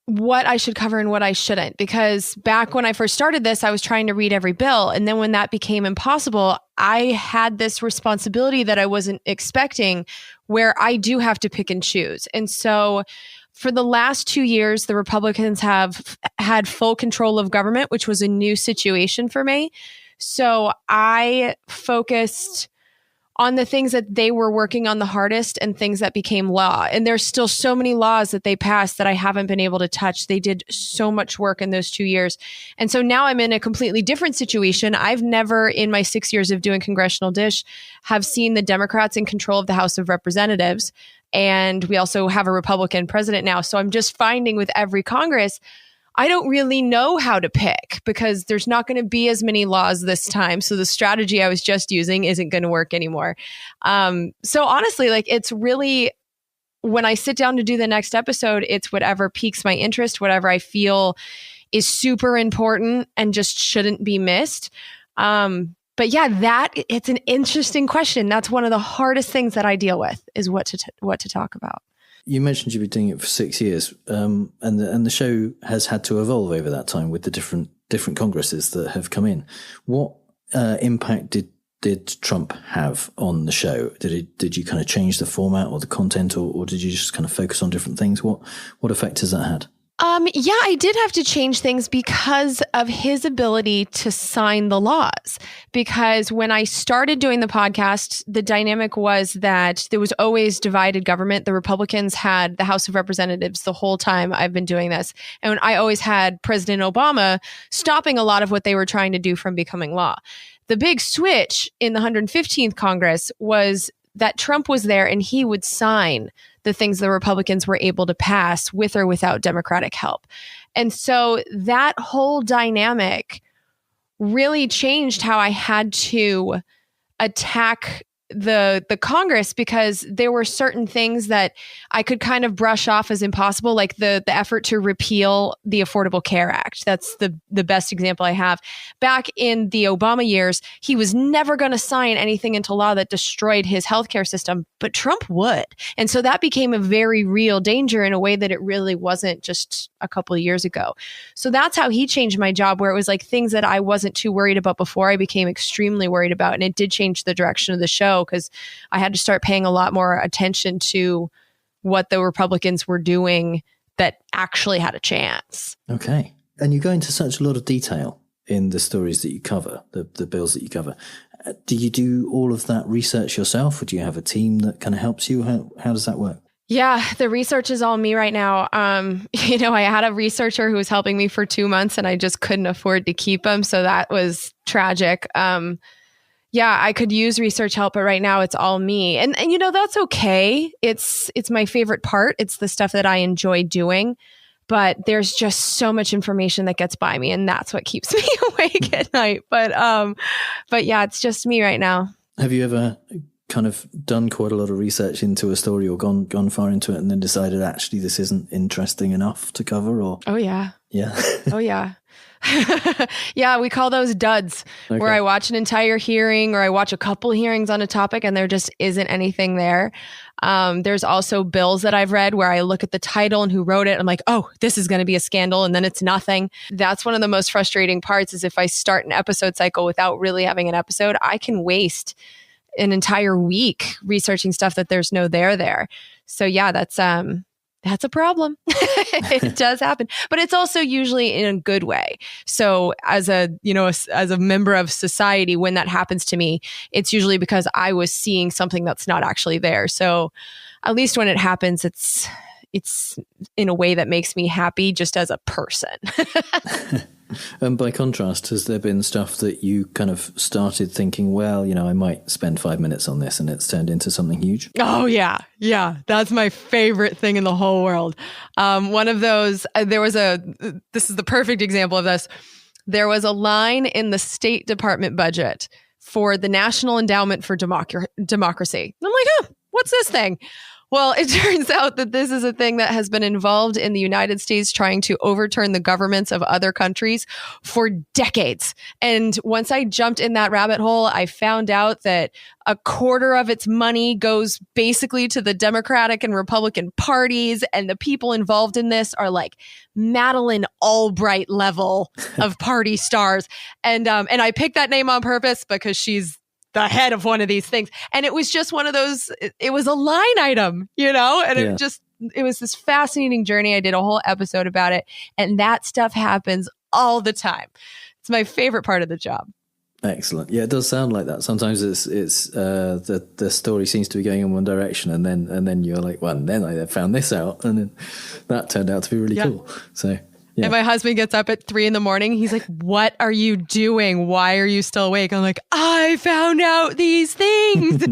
what I should cover and what I shouldn't. Because back when I first started this, I was trying to read every bill. And then when that became impossible, I had this responsibility that I wasn't expecting, where I do have to pick and choose. And so for the last 2 years, the Republicans have had full control of government, which was a new situation for me. So I focused on the things that they were working on the hardest and things that became law. And there's still so many laws that they passed that I haven't been able to touch. They did so much work in those 2 years. And so now I'm in a completely different situation. I've never, in my 6 years of doing Congressional Dish, have seen the Democrats in control of the House of Representatives. And we also have a Republican president now. So I'm just finding with every Congress, I don't really know how to pick, because there's not going to be as many laws this time. So the strategy I was just using isn't going to work anymore. So honestly, like, it's really, when I sit down to do the next episode, it's whatever piques my interest, whatever I feel is super important and just shouldn't be missed. But yeah, it's an interesting question. That's one of the hardest things that I deal with, is what to talk about. You mentioned you've been doing it for 6 years, and the show has had to evolve over that time with the different Congresses that have come in. What impact did Trump have on the show? Did you kind of change the format or the content, or did you just kind of focus on different things? What effect has that had? Yeah, I did have to change things because of his ability to sign the laws. Because when I started doing the podcast, the dynamic was that there was always divided government. The Republicans had the House of Representatives the whole time I've been doing this. And I always had President Obama stopping a lot of what they were trying to do from becoming law. The big switch in the 115th Congress was that Trump was there and he would sign the things the Republicans were able to pass with or without Democratic help. And so that whole dynamic really changed how I had to attack the Congress, because there were certain things that I could kind of brush off as impossible, like the effort to repeal the Affordable Care Act. That's the best example I have. Back in the Obama years, he was never going to sign anything into law that destroyed his healthcare system, but Trump would. And so that became a very real danger in a way that it really wasn't just a couple of years ago. So that's how he changed my job, where it was like things that I wasn't too worried about before, I became extremely worried about. And it did change the direction of the show, because I had to start paying a lot more attention to what the Republicans were doing that actually had a chance. Okay. And you go into such a lot of detail in the stories that you cover, the bills that you cover. Do you do all of that research yourself, or do you have a team that kind of helps you? How does that work? Yeah, the research is all me right now. I had a researcher who was helping me for 2 months, and I just couldn't afford to keep him. So that was tragic. Yeah, I could use research help, but right now it's all me. And that's okay. It's my favorite part. It's the stuff that I enjoy doing. But there's just so much information that gets by me, and that's what keeps me awake at night. But yeah, it's just me right now. Have you ever kind of done quite a lot of research into a story, or gone far into it and then decided actually this isn't interesting enough to cover? Or Oh yeah. Oh yeah. Yeah, we call those duds, okay, where I watch an entire hearing or I watch a couple hearings on a topic and there just isn't anything there. There's also bills that I've read where I look at the title and who wrote it. I'm like, oh, this is going to be a scandal. And then it's nothing. That's one of the most frustrating parts, is if I start an episode cycle without really having an episode, I can waste an entire week researching stuff that there's no there. So yeah, that's a problem. It does happen, but it's also usually in a good way. So as a member of society, when that happens to me, it's usually because I was seeing something that's not actually there. So at least when it happens, it's in a way that makes me happy just as a person. And by contrast, has there been stuff that you kind of started thinking, well, I might spend 5 minutes on this, and it's turned into something huge? Oh, yeah. Yeah. That's my favorite thing in the whole world. One of those, this is the perfect example of this. There was a line in the State Department budget for the National Endowment for Democracy. And I'm like, what's this thing? Well, it turns out that this is a thing that has been involved in the United States trying to overturn the governments of other countries for decades. And once I jumped in that rabbit hole, I found out that a quarter of its money goes basically to the Democratic and Republican parties. And the people involved in this are like Madeleine Albright level of party stars. And I picked that name on purpose because she's the head of one of these things. And it was just one of those, it was a line item, you know, and it was this fascinating journey. I did a whole episode about it. And that stuff happens all the time. It's my favorite part of the job. Excellent. Yeah, it does sound like that. Sometimes it's the story seems to be going in one direction, and then you're like, well, and then I found this out, and then that turned out to be really cool. So. Yeah. And my husband gets up at 3 a.m. He's like, what are you doing? Why are you still awake? I'm like, I found out these things.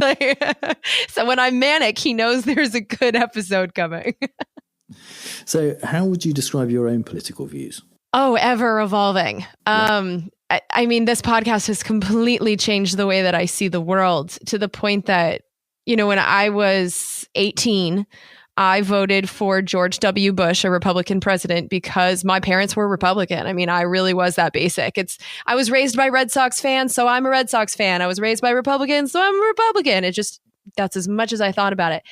So when I'm manic, he knows there's a good episode coming. So how would you describe your own political views? Oh, ever evolving. I mean, this podcast has completely changed the way that I see the world, to the point that, you know, when I was 18, I voted for George W. Bush, a Republican president, because my parents were Republican. I mean, I really was that basic. I was raised by Red Sox fans, so I'm a Red Sox fan. I was raised by Republicans, so I'm a Republican. That's as much as I thought about it.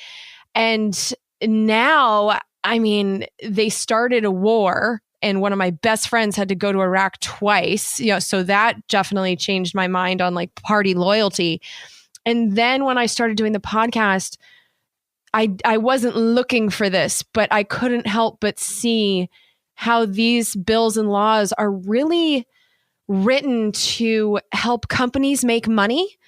And now, I mean, they started a war, and one of my best friends had to go to Iraq twice. You know, so that definitely changed my mind on like party loyalty. And then when I started doing the podcast, I wasn't looking for this, but I couldn't help but see how these bills and laws are really written to help companies make money,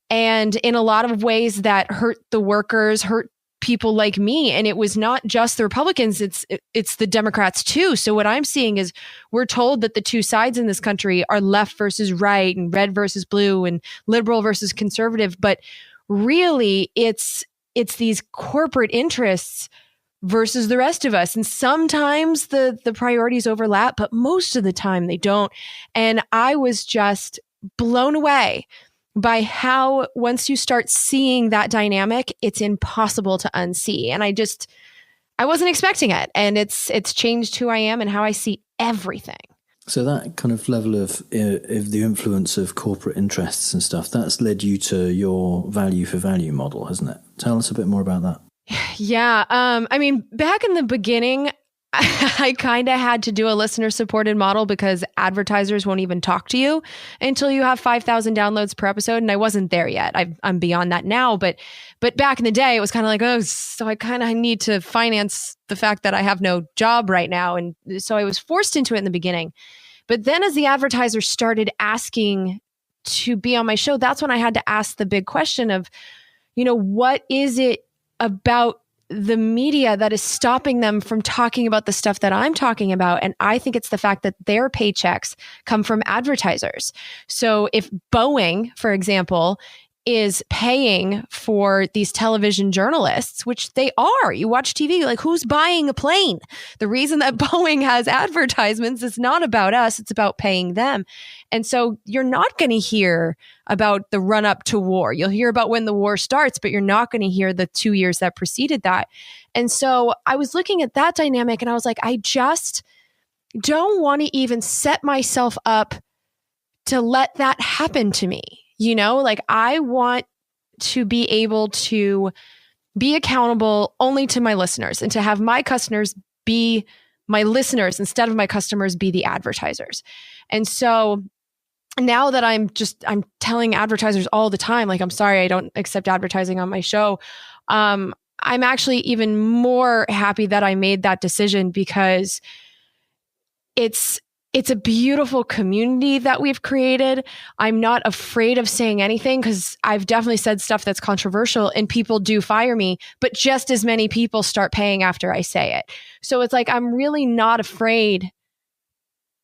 and in a lot of ways that hurt the workers, hurt people like me. And it was not just the Republicans, it's the Democrats too. So what I'm seeing is we're told that the two sides in this country are left versus right and red versus blue and liberal versus conservative, but really it's these corporate interests versus the rest of us. And sometimes the priorities overlap, but most of the time they don't. And I was just blown away by how, once you start seeing that dynamic, it's impossible to unsee. And I wasn't expecting it. And it's changed who I am and how I see everything. So that kind of level of the influence of corporate interests and stuff, that's led you to your value for value model, hasn't it? Tell us a bit more about that. Yeah. I mean, back in the beginning, I kind of had to do a listener supported model because advertisers won't even talk to you until you have 5,000 downloads per episode. And I wasn't there yet. I'm beyond that now. But back in the day, it was kind of like, oh, so I kind of need to finance the fact that I have no job right now. And so I was forced into it in the beginning. But then as the advertisers started asking to be on my show, that's when I had to ask the big question of, you know, what is it about the media that is stopping them from talking about the stuff that I'm talking about? And I think it's the fact that their paychecks come from advertisers. So if Boeing, for example, is paying for these television journalists, which they are. You watch TV, like, who's buying a plane? The reason that Boeing has advertisements is not about us, it's about paying them. And so you're not going to hear about the run up to war. You'll hear about when the war starts, but you're not going to hear the 2 years that preceded that. And so I was looking at that dynamic and I was like, I just don't want to even set myself up to let that happen to me. You know, like, I want to be able to be accountable only to my listeners and to have my customers be my listeners instead of my customers be the advertisers. And so now that I'm telling advertisers all the time, like, I'm sorry, I don't accept advertising on my show. I'm actually even more happy that I made that decision because it's a beautiful community that we've created. I'm not afraid of saying anything because I've definitely said stuff that's controversial and people do fire me, but just as many people start paying after I say it. So it's like, I'm really not afraid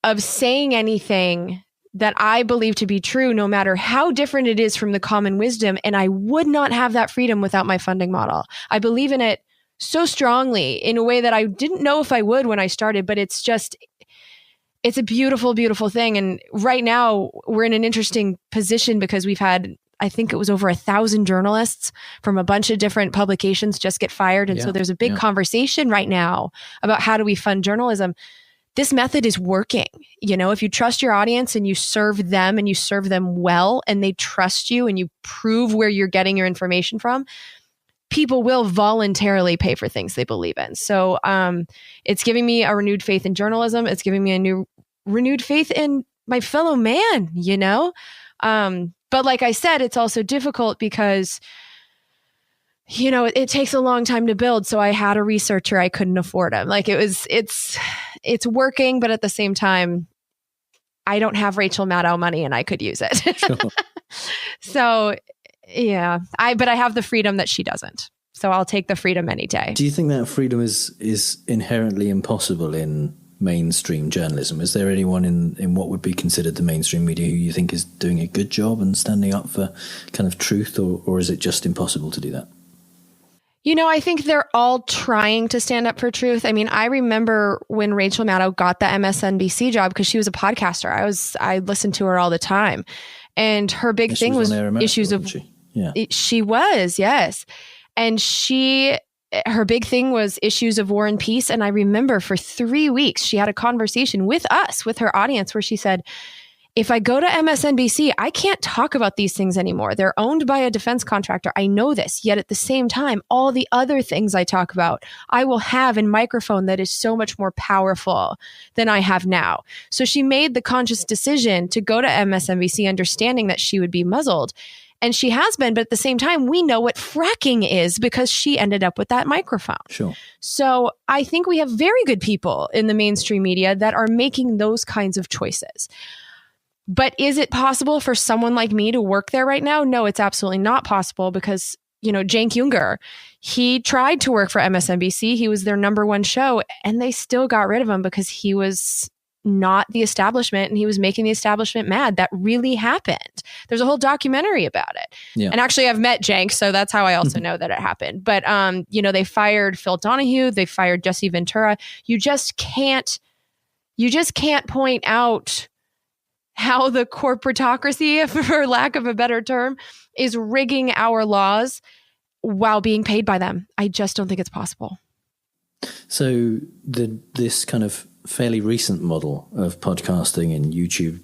of saying anything that I believe to be true, no matter how different it is from the common wisdom. And I would not have that freedom without my funding model. I believe in it so strongly in a way that I didn't know if I would when I started, but it's a beautiful, beautiful thing. And right now we're in an interesting position because we've had I think it was over 1,000 journalists from a bunch of different publications just get fired. And so there's a big conversation right now about how do we fund journalism. This method is working. You know, if you trust your audience and you serve them and you serve them well and they trust you and you prove where you're getting your information from, people will voluntarily pay for things they believe in. So it's giving me a renewed faith in journalism. It's giving me a renewed faith in my fellow man, you know? But like I said, it's also difficult because, you know, it takes a long time to build. So I had a researcher, I couldn't afford him. Like it's working, but at the same time, I don't have Rachel Maddow money and I could use it. Sure. So yeah, but I have the freedom that she doesn't. So I'll take the freedom any day. Do you think that freedom is inherently impossible in mainstream journalism? Is there anyone in what would be considered the mainstream media who you think is doing a good job and standing up for kind of truth, or is it just impossible to do that? You know, I think they're all trying to stand up for truth. I mean, I remember when Rachel Maddow got the MSNBC job because she was a podcaster. I listened to her all the time. And her big thing was issues of... She was, yes. And her big thing was issues of war and peace. And I remember for 3 weeks, she had a conversation with us, with her audience, where she said, if I go to MSNBC, I can't talk about these things anymore. They're owned by a defense contractor. I know this. Yet at the same time, all the other things I talk about, I will have a microphone that is so much more powerful than I have now. So she made the conscious decision to go to MSNBC, understanding that she would be muzzled. And she has been, but at the same time, we know what fracking is because she ended up with that microphone. Sure. So I think we have very good people in the mainstream media that are making those kinds of choices. But is it possible for someone like me to work there right now? No, it's absolutely not possible because, you know, Cenk Uygur, he tried to work for MSNBC. He was their number one show and they still got rid of him because he was not the establishment and he was making the establishment mad. That really happened. There's a whole documentary about it. Yeah. And actually I've met Cenk, so that's how I also know that it happened. But, you know, they fired Phil Donahue. They fired Jesse Ventura. You just can't point out how the corporatocracy, for lack of a better term, is rigging our laws while being paid by them. I just don't think it's possible. So this kind of fairly recent model of podcasting and YouTube,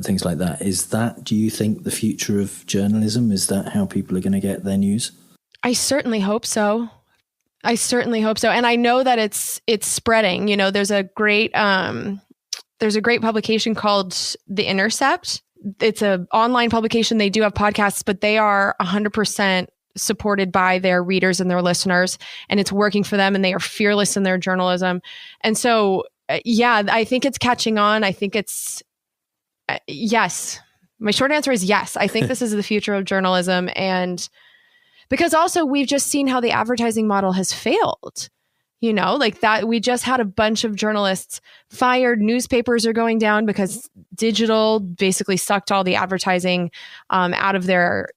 things like that, do you think the future of journalism? Is that how people are going to get their news? I certainly hope so. And I know that it's spreading. You know, there's a great publication called The Intercept. It's an online publication. They do have podcasts, but they are 100% supported by their readers and their listeners, and it's working for them, and they are fearless in their journalism. And so, yeah, I think it's catching on. I think it's, yes. My short answer is yes. I think this is the future of journalism. And because also we've just seen how the advertising model has failed. You know, like that, we just had a bunch of journalists fired. Newspapers are going down because digital basically sucked all the advertising out of their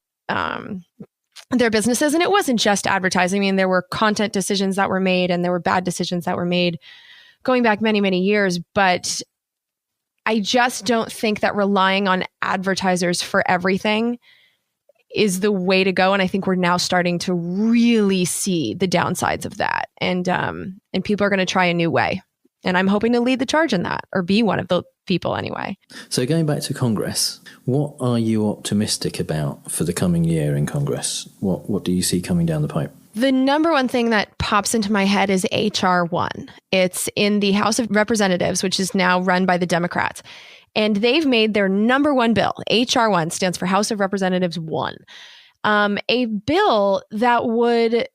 businesses. And it wasn't just advertising. I mean, there were content decisions that were made and there were bad decisions that were made going back many, many years. But I just don't think that relying on advertisers for everything is the way to go. And I think we're now starting to really see the downsides of that. And people are going to try a new way. And I'm hoping to lead the charge in that, or be one of the people anyway. So going back to Congress, what are you optimistic about for the coming year in Congress? What do you see coming down the pipe? The number one thing that pops into my head is H.R. 1. It's in the House of Representatives, which is now run by the Democrats. And they've made their number one bill, H.R. 1, stands for House of Representatives 1, a bill that would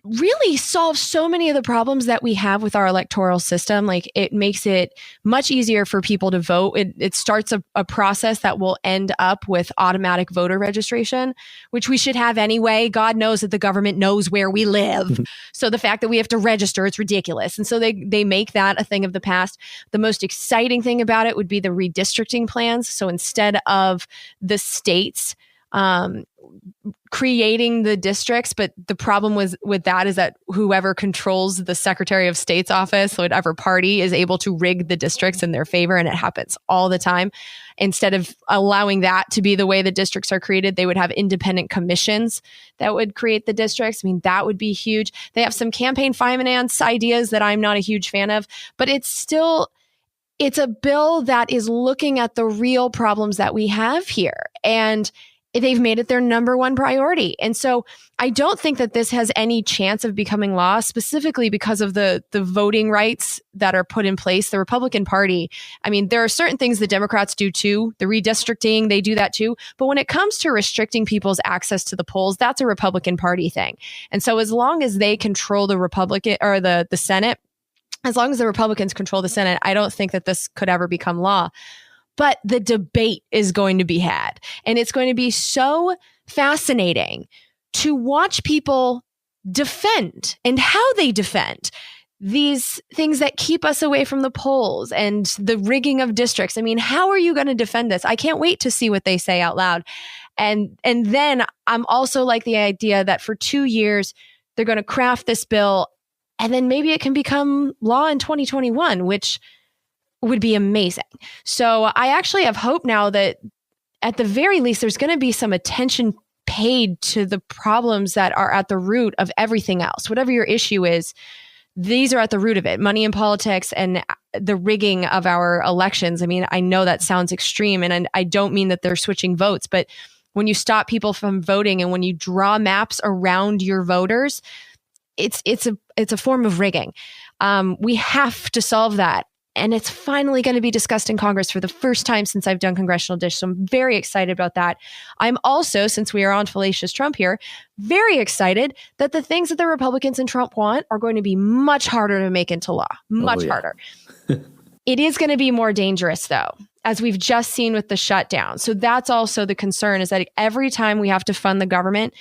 really solve so many of the problems that we have with our electoral system. Like, it makes it much easier for people to vote. It starts a process that will end up with automatic voter registration, which we should have anyway. God knows that the government knows where we live. So the fact that we have to register, it's ridiculous. And so they make that a thing of the past. The most exciting thing about it would be the redistricting plans. So instead of the states creating the districts. But the problem with that is that whoever controls the Secretary of State's office, whatever party, is able to rig the districts in their favor. And it happens all the time. Instead of allowing that to be the way the districts are created, they would have independent commissions that would create the districts. I mean, that would be huge. They have some campaign finance ideas that I'm not a huge fan of, but it's a bill that is looking at the real problems that we have here. And they've made it their number one priority. And so I don't think that this has any chance of becoming law, specifically because of the voting rights that are put in place. The Republican Party, I mean, there are certain things the Democrats do too. The redistricting, they do that too. But when it comes to restricting people's access to the polls, that's a Republican Party thing. And so as long as they control the Republican or the Senate, as long as the Republicans control the Senate, I don't think that this could ever become law. But the debate is going to be had. And it's going to be so fascinating to watch people defend and how they defend these things that keep us away from the polls and the rigging of districts. I mean, how are you going to defend this? I can't wait to see what they say out loud. And then I'm also like the idea that for 2 years, they're going to craft this bill and then maybe it can become law in 2021, which would be amazing. So I actually have hope now that at the very least, there's going to be some attention paid to the problems that are at the root of everything else. Whatever your issue is, these are at the root of it. Money in politics and the rigging of our elections. I mean, I know that sounds extreme, and I don't mean that they're switching votes, but when you stop people from voting and when you draw maps around your voters, it's a form of rigging. We have to solve that. And it's finally going to be discussed in Congress for the first time since I've done Congressional Dish. So I'm very excited about that. I'm also, since we are on Fallacious Trump here, very excited that the things that the Republicans and Trump want are going to be much harder to make into law. Much harder. It is going to be more dangerous, though, as we've just seen with the shutdown. So that's also the concern, is that every time we have to fund the government,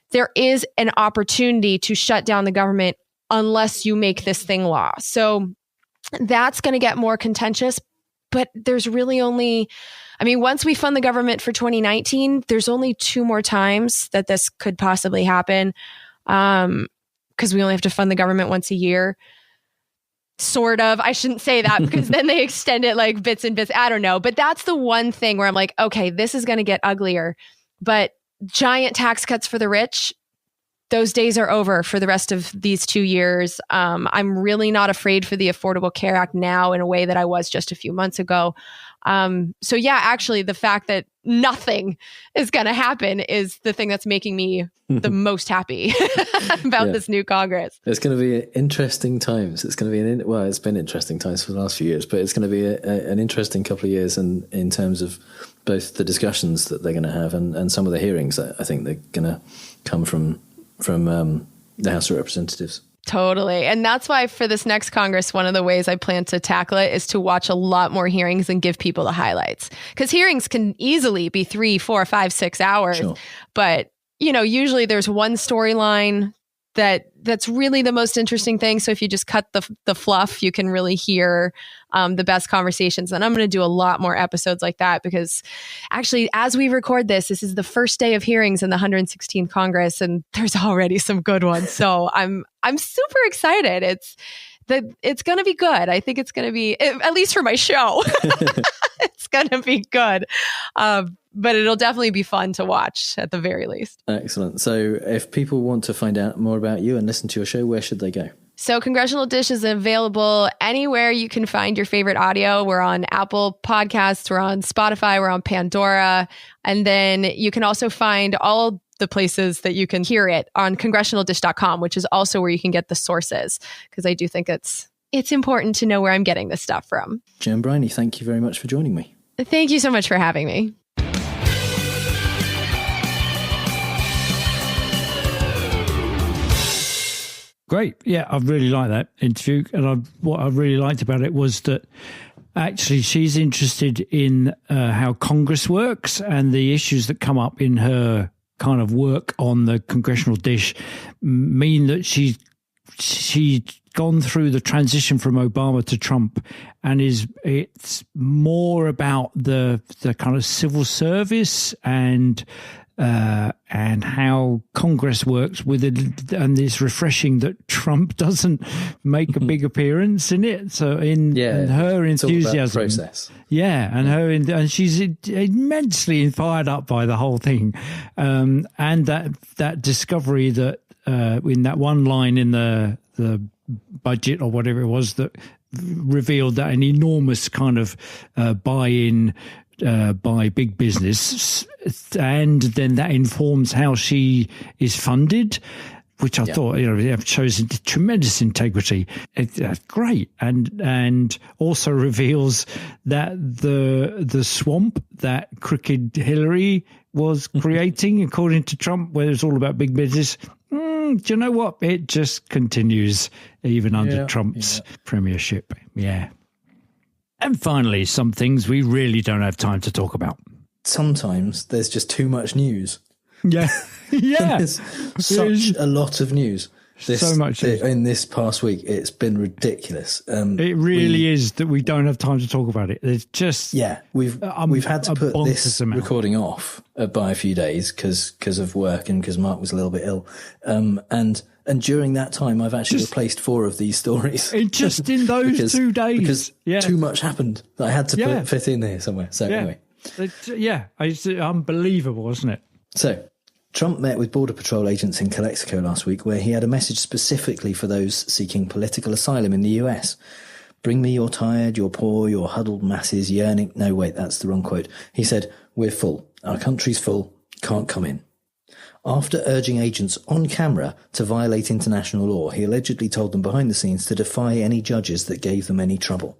there is an opportunity to shut down the government unless you make this thing law. So that's going to get more contentious, but there's really only, I mean, once we fund the government for 2019, there's only 2 more times that this could possibly happen, because we only have to fund the government once a year. Sort of. I shouldn't say that because then they extend it like bits and bits. I don't know. But that's the one thing where I'm like, okay, this is going to get uglier. But giant tax cuts for the rich, those days are over for the rest of these 2 years. I'm really not afraid for the Affordable Care Act now in a way that I was just a few months ago. So yeah, actually the fact that nothing is going to happen is the thing that's making me the most happy about this new Congress. It's going to be interesting times. It's going to be it's been interesting times for the last few years, but it's going to be an interesting couple of years in terms of both the discussions that they're going to have and some of the hearings that I think they're going to come from the House of Representatives. Totally. And that's why for this next Congress, one of the ways I plan to tackle it is to watch a lot more hearings and give people the highlights. Because hearings can easily be 3, 4, 5, 6 hours. Sure. But, usually there's one storyline that's really the most interesting thing. So if you just cut the fluff, you can really hear the best conversations. And I'm going to do a lot more episodes like that, because actually, as we record this is the first day of hearings in the 116th Congress, and there's already some good ones. So I'm super excited. It's going to be good. I think it's going to be, at least for my show, it's going to be good. But it'll definitely be fun to watch at the very least. Excellent. So if people want to find out more about you and listen to your show, where should they go? So Congressional Dish is available anywhere you can find your favorite audio. We're on Apple Podcasts, we're on Spotify, we're on Pandora. And then you can also find all the places that you can hear it on congressionaldish.com, which is also where you can get the sources, because I do think it's important to know where I'm getting this stuff from. Jen Briney, thank you very much for joining me. Thank you so much for having me. Great. Yeah, I really liked that interview. And what I really liked about it was that actually she's interested in how Congress works, and the issues that come up in her kind of work on the Congressional Dish mean that she's gone through the transition from Obama to Trump, and it's more about the kind of civil service and and how Congress works with it, and it's refreshing that Trump doesn't make a big appearance in it. So in her enthusiasm, process. And she's immensely fired up by the whole thing, and that discovery that in that one line in the budget or whatever it was that revealed that an enormous kind of buy-in by big business, and then that informs how she is funded, which I thought shows tremendous integrity. It's great, and also reveals that the swamp that crooked Hillary was creating, according to Trump, where it's all about big business. Do you know what? It just continues even under Trump's premiership. Yeah. And finally, some things we really don't have time to talk about. Sometimes there's just too much news. Yeah. Yeah. There's such a lot of news. So much in this past week. It's been ridiculous. It really is that we don't have time to talk about it. It's just we've had to put this recording off by a few days because of work and because Mark was a little bit ill. And during that time, I've actually replaced 4 of these stories. Just in those 2 days. Because too much happened that I had to fit in there somewhere. So anyway. It's unbelievable, isn't it? So Trump met with Border Patrol agents in Calexico last week, where he had a message specifically for those seeking political asylum in the US. Bring me your tired, your poor, your huddled masses yearning... No, wait, that's the wrong quote. He said, we're full. Our country's full. Can't come in. After urging agents on camera to violate international law, he allegedly told them behind the scenes to defy any judges that gave them any trouble.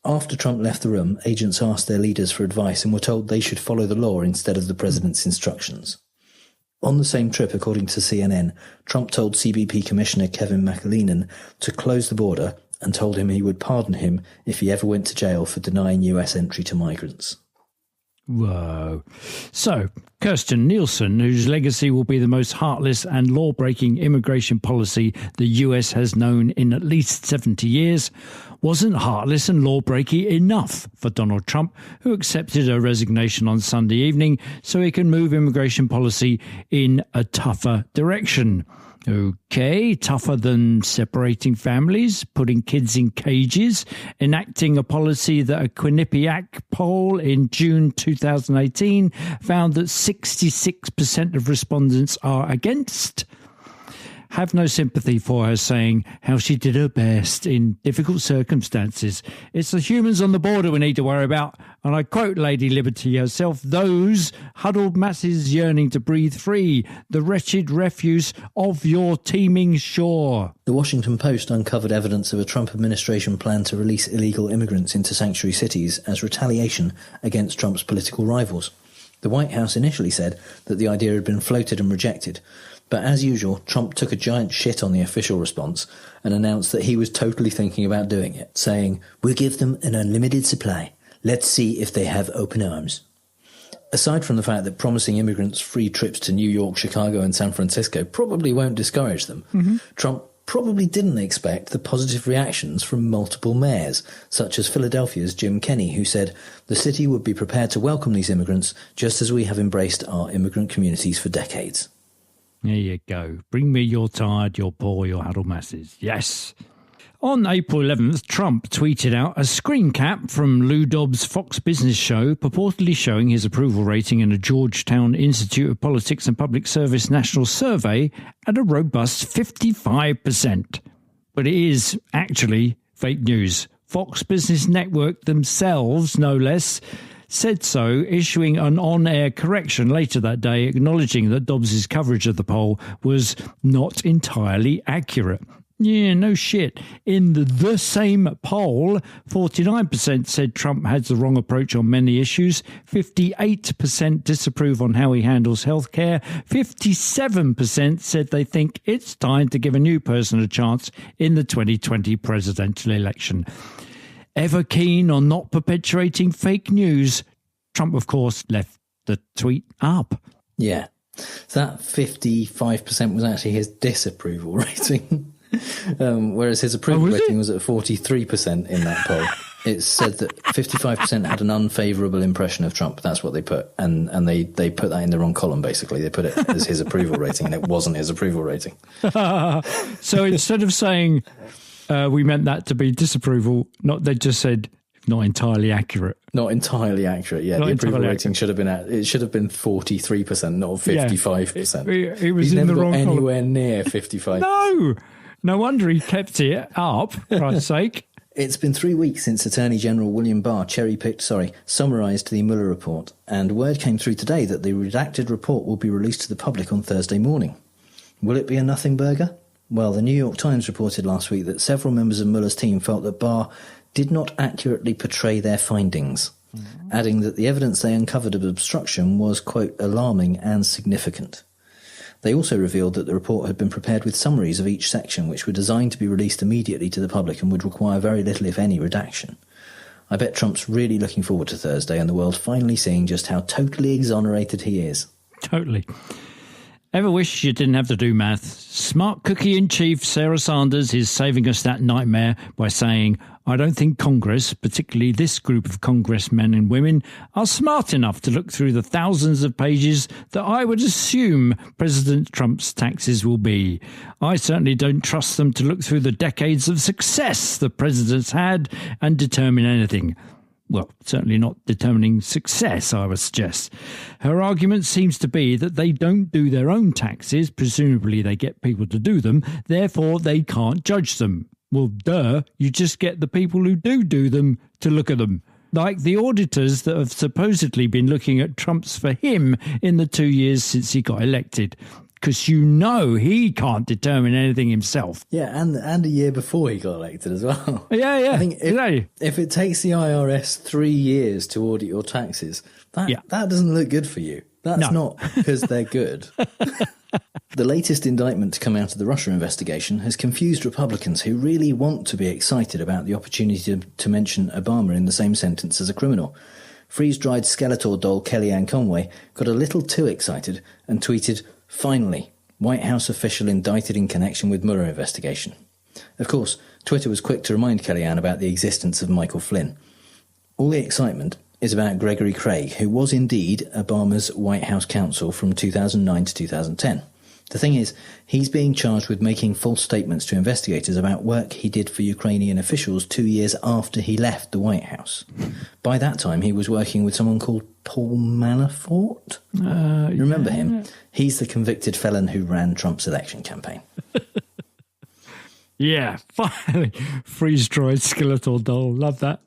After Trump left the room, agents asked their leaders for advice and were told they should follow the law instead of the president's instructions. On the same trip, according to CNN, Trump told CBP Commissioner Kevin McAleenan to close the border and told him he would pardon him if he ever went to jail for denying US entry to migrants. Whoa. So, Kirstjen Nielsen, whose legacy will be the most heartless and law-breaking immigration policy the US has known in at least 70 years, wasn't heartless and law-breaking enough for Donald Trump, who accepted a resignation on Sunday evening so he can move immigration policy in a tougher direction. Okay, tougher than separating families, putting kids in cages, enacting a policy that a Quinnipiac poll in June 2018 found that 66% of respondents are against. Have no sympathy for her saying how she did her best in difficult circumstances. It's the humans on the border we need to worry about. And I quote Lady Liberty herself, those huddled masses yearning to breathe free, the wretched refuse of your teeming shore. The Washington Post uncovered evidence of a Trump administration plan to release illegal immigrants into sanctuary cities as retaliation against Trump's political rivals. The White House initially said that the idea had been floated and rejected. But as usual, Trump took a giant shit on the official response and announced that he was totally thinking about doing it, saying, we'll give them an unlimited supply. Let's see if they have open arms. Aside from the fact that promising immigrants free trips to New York, Chicago and San Francisco probably won't discourage them, Trump probably didn't expect the positive reactions from multiple mayors, such as Philadelphia's Jim Kenney, who said the city would be prepared to welcome these immigrants just as we have embraced our immigrant communities for decades. There you go. Bring me your tired, your poor, your huddled masses. Yes. On April 11th, Trump tweeted out a screen cap from Lou Dobbs' Fox Business show purportedly showing his approval rating in a Georgetown Institute of Politics and Public Service national survey at a robust 55%. But it is actually fake news. Fox Business Network themselves, no less, said so, issuing an on-air correction later that day, acknowledging that Dobbs' coverage of the poll was not entirely accurate. Yeah, no shit. In the same poll, 49% said Trump had the wrong approach on many issues, 58% disapprove on how he handles healthcare, 57% said they think it's time to give a new person a chance in the 2020 presidential election. Ever keen on not perpetuating fake news, Trump, of course, left the tweet up. Yeah, that 55% was actually his disapproval rating, whereas his approval rating was at 43% in that poll. It said that 55% had an unfavourable impression of Trump. That's what they put. And they put that in the wrong column, basically. They put it as his approval rating, and it wasn't his approval rating. So instead of saying we meant that to be disapproval, they just said not entirely accurate. Not entirely accurate, yeah. The approval rating should have been 43%, not 55%. Yeah, it was He's in never the wrong got anywhere column. near 55%. No wonder he kept it up, for Christ's sake. It's been 3 weeks since Attorney General William Barr summarised the Mueller report, and word came through today that the redacted report will be released to the public on Thursday morning. Will it be a nothing burger? Well, the New York Times reported last week that several members of Mueller's team felt that Barr did not accurately portray their findings, adding that the evidence they uncovered of obstruction was, quote, alarming and significant. They also revealed that the report had been prepared with summaries of each section, which were designed to be released immediately to the public and would require very little, if any, redaction. I bet Trump's really looking forward to Thursday and the world finally seeing just how totally exonerated he is. Totally. Ever wish you didn't have to do math? Smart cookie-in-chief Sarah Sanders is saving us that nightmare by saying, I don't think Congress, particularly this group of congressmen and women, are smart enough to look through the thousands of pages that I would assume President Trump's taxes will be. I certainly don't trust them to look through the decades of success the president's had and determine anything. Well, certainly not determining success, I would suggest. Her argument seems to be that they don't do their own taxes, presumably they get people to do them, therefore they can't judge them. Well, duh, you just get the people who do them to look at them. Like the auditors that have supposedly been looking at Trump's for him in the 2 years since he got elected. Because he can't determine anything himself. Yeah, and a year before he got elected as well. Yeah. I think if it takes the IRS 3 years to audit your taxes, that doesn't look good for you. That's not because they're good. The latest indictment to come out of the Russia investigation has confused Republicans who really want to be excited about the opportunity to mention Obama in the same sentence as a criminal. Freeze-dried Skeletor doll Kellyanne Conway got a little too excited and tweeted, "Finally, White House official indicted in connection with Mueller investigation." Of course, Twitter was quick to remind Kellyanne about the existence of Michael Flynn. All the excitement is about Gregory Craig, who was indeed Obama's White House counsel from 2009 to 2010. The thing is, he's being charged with making false statements to investigators about work he did for Ukrainian officials 2 years after he left the White House. By that time, he was working with someone called Paul Manafort. Remember him? He's the convicted felon who ran Trump's election campaign. Yeah, finally. Freeze-dried Skeletor doll. Love that.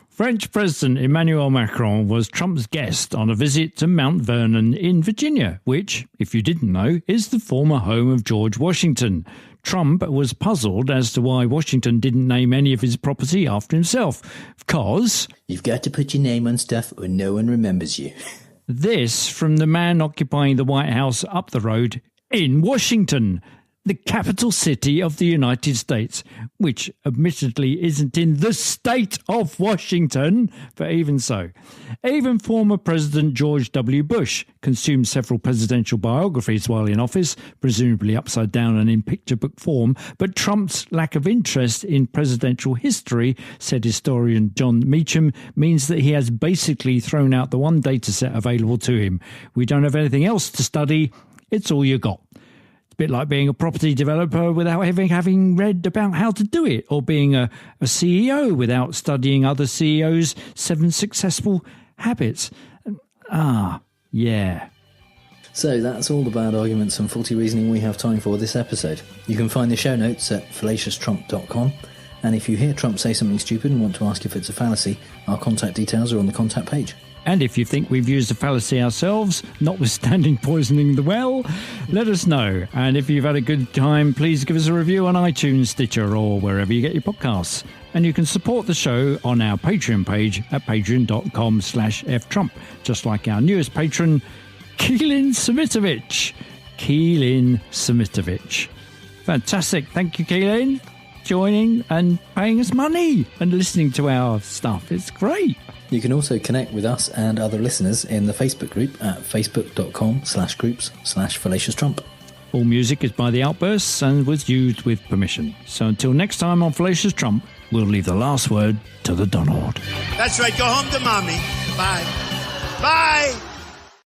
French President Emmanuel Macron was Trump's guest on a visit to Mount Vernon in Virginia, which, if you didn't know, is the former home of George Washington. Trump was puzzled as to why Washington didn't name any of his property after himself, because you've got to put your name on stuff or no one remembers you. This from the man occupying the White House up the road in Washington, the capital city of the United States, which admittedly isn't in the state of Washington, but even so. Even former President George W. Bush consumed several presidential biographies while in office, presumably upside down and in picture book form, but Trump's lack of interest in presidential history, said historian John Meacham, means that he has basically thrown out the one data set available to him. We don't have anything else to study, it's all you got. Bit like being a property developer without having read about how to do it, or being a CEO without studying other CEOs' 7 successful habits. Yeah. So that's all the bad arguments and faulty reasoning we have time for this episode. You can find the show notes at fallacioustrump.com, and if you hear Trump say something stupid and want to ask if it's a fallacy, our contact details are on the contact page. And if you think we've used a fallacy ourselves, notwithstanding poisoning the well, let us know. And if you've had a good time, please give us a review on iTunes, Stitcher, or wherever you get your podcasts. And you can support the show on our Patreon page at patreon.com/ftrump, just like our newest patron, Keelan Simitovich. Fantastic. Thank you, Keelan, joining and paying us money and listening to our stuff. It's great. You can also connect with us and other listeners in the Facebook group at facebook.com/groups/fallacioustrump. All music is by The Outbursts and was used with permission. So until next time on Fallacious Trump, we'll leave the last word to the Donald. That's right. Go home to mommy. Bye.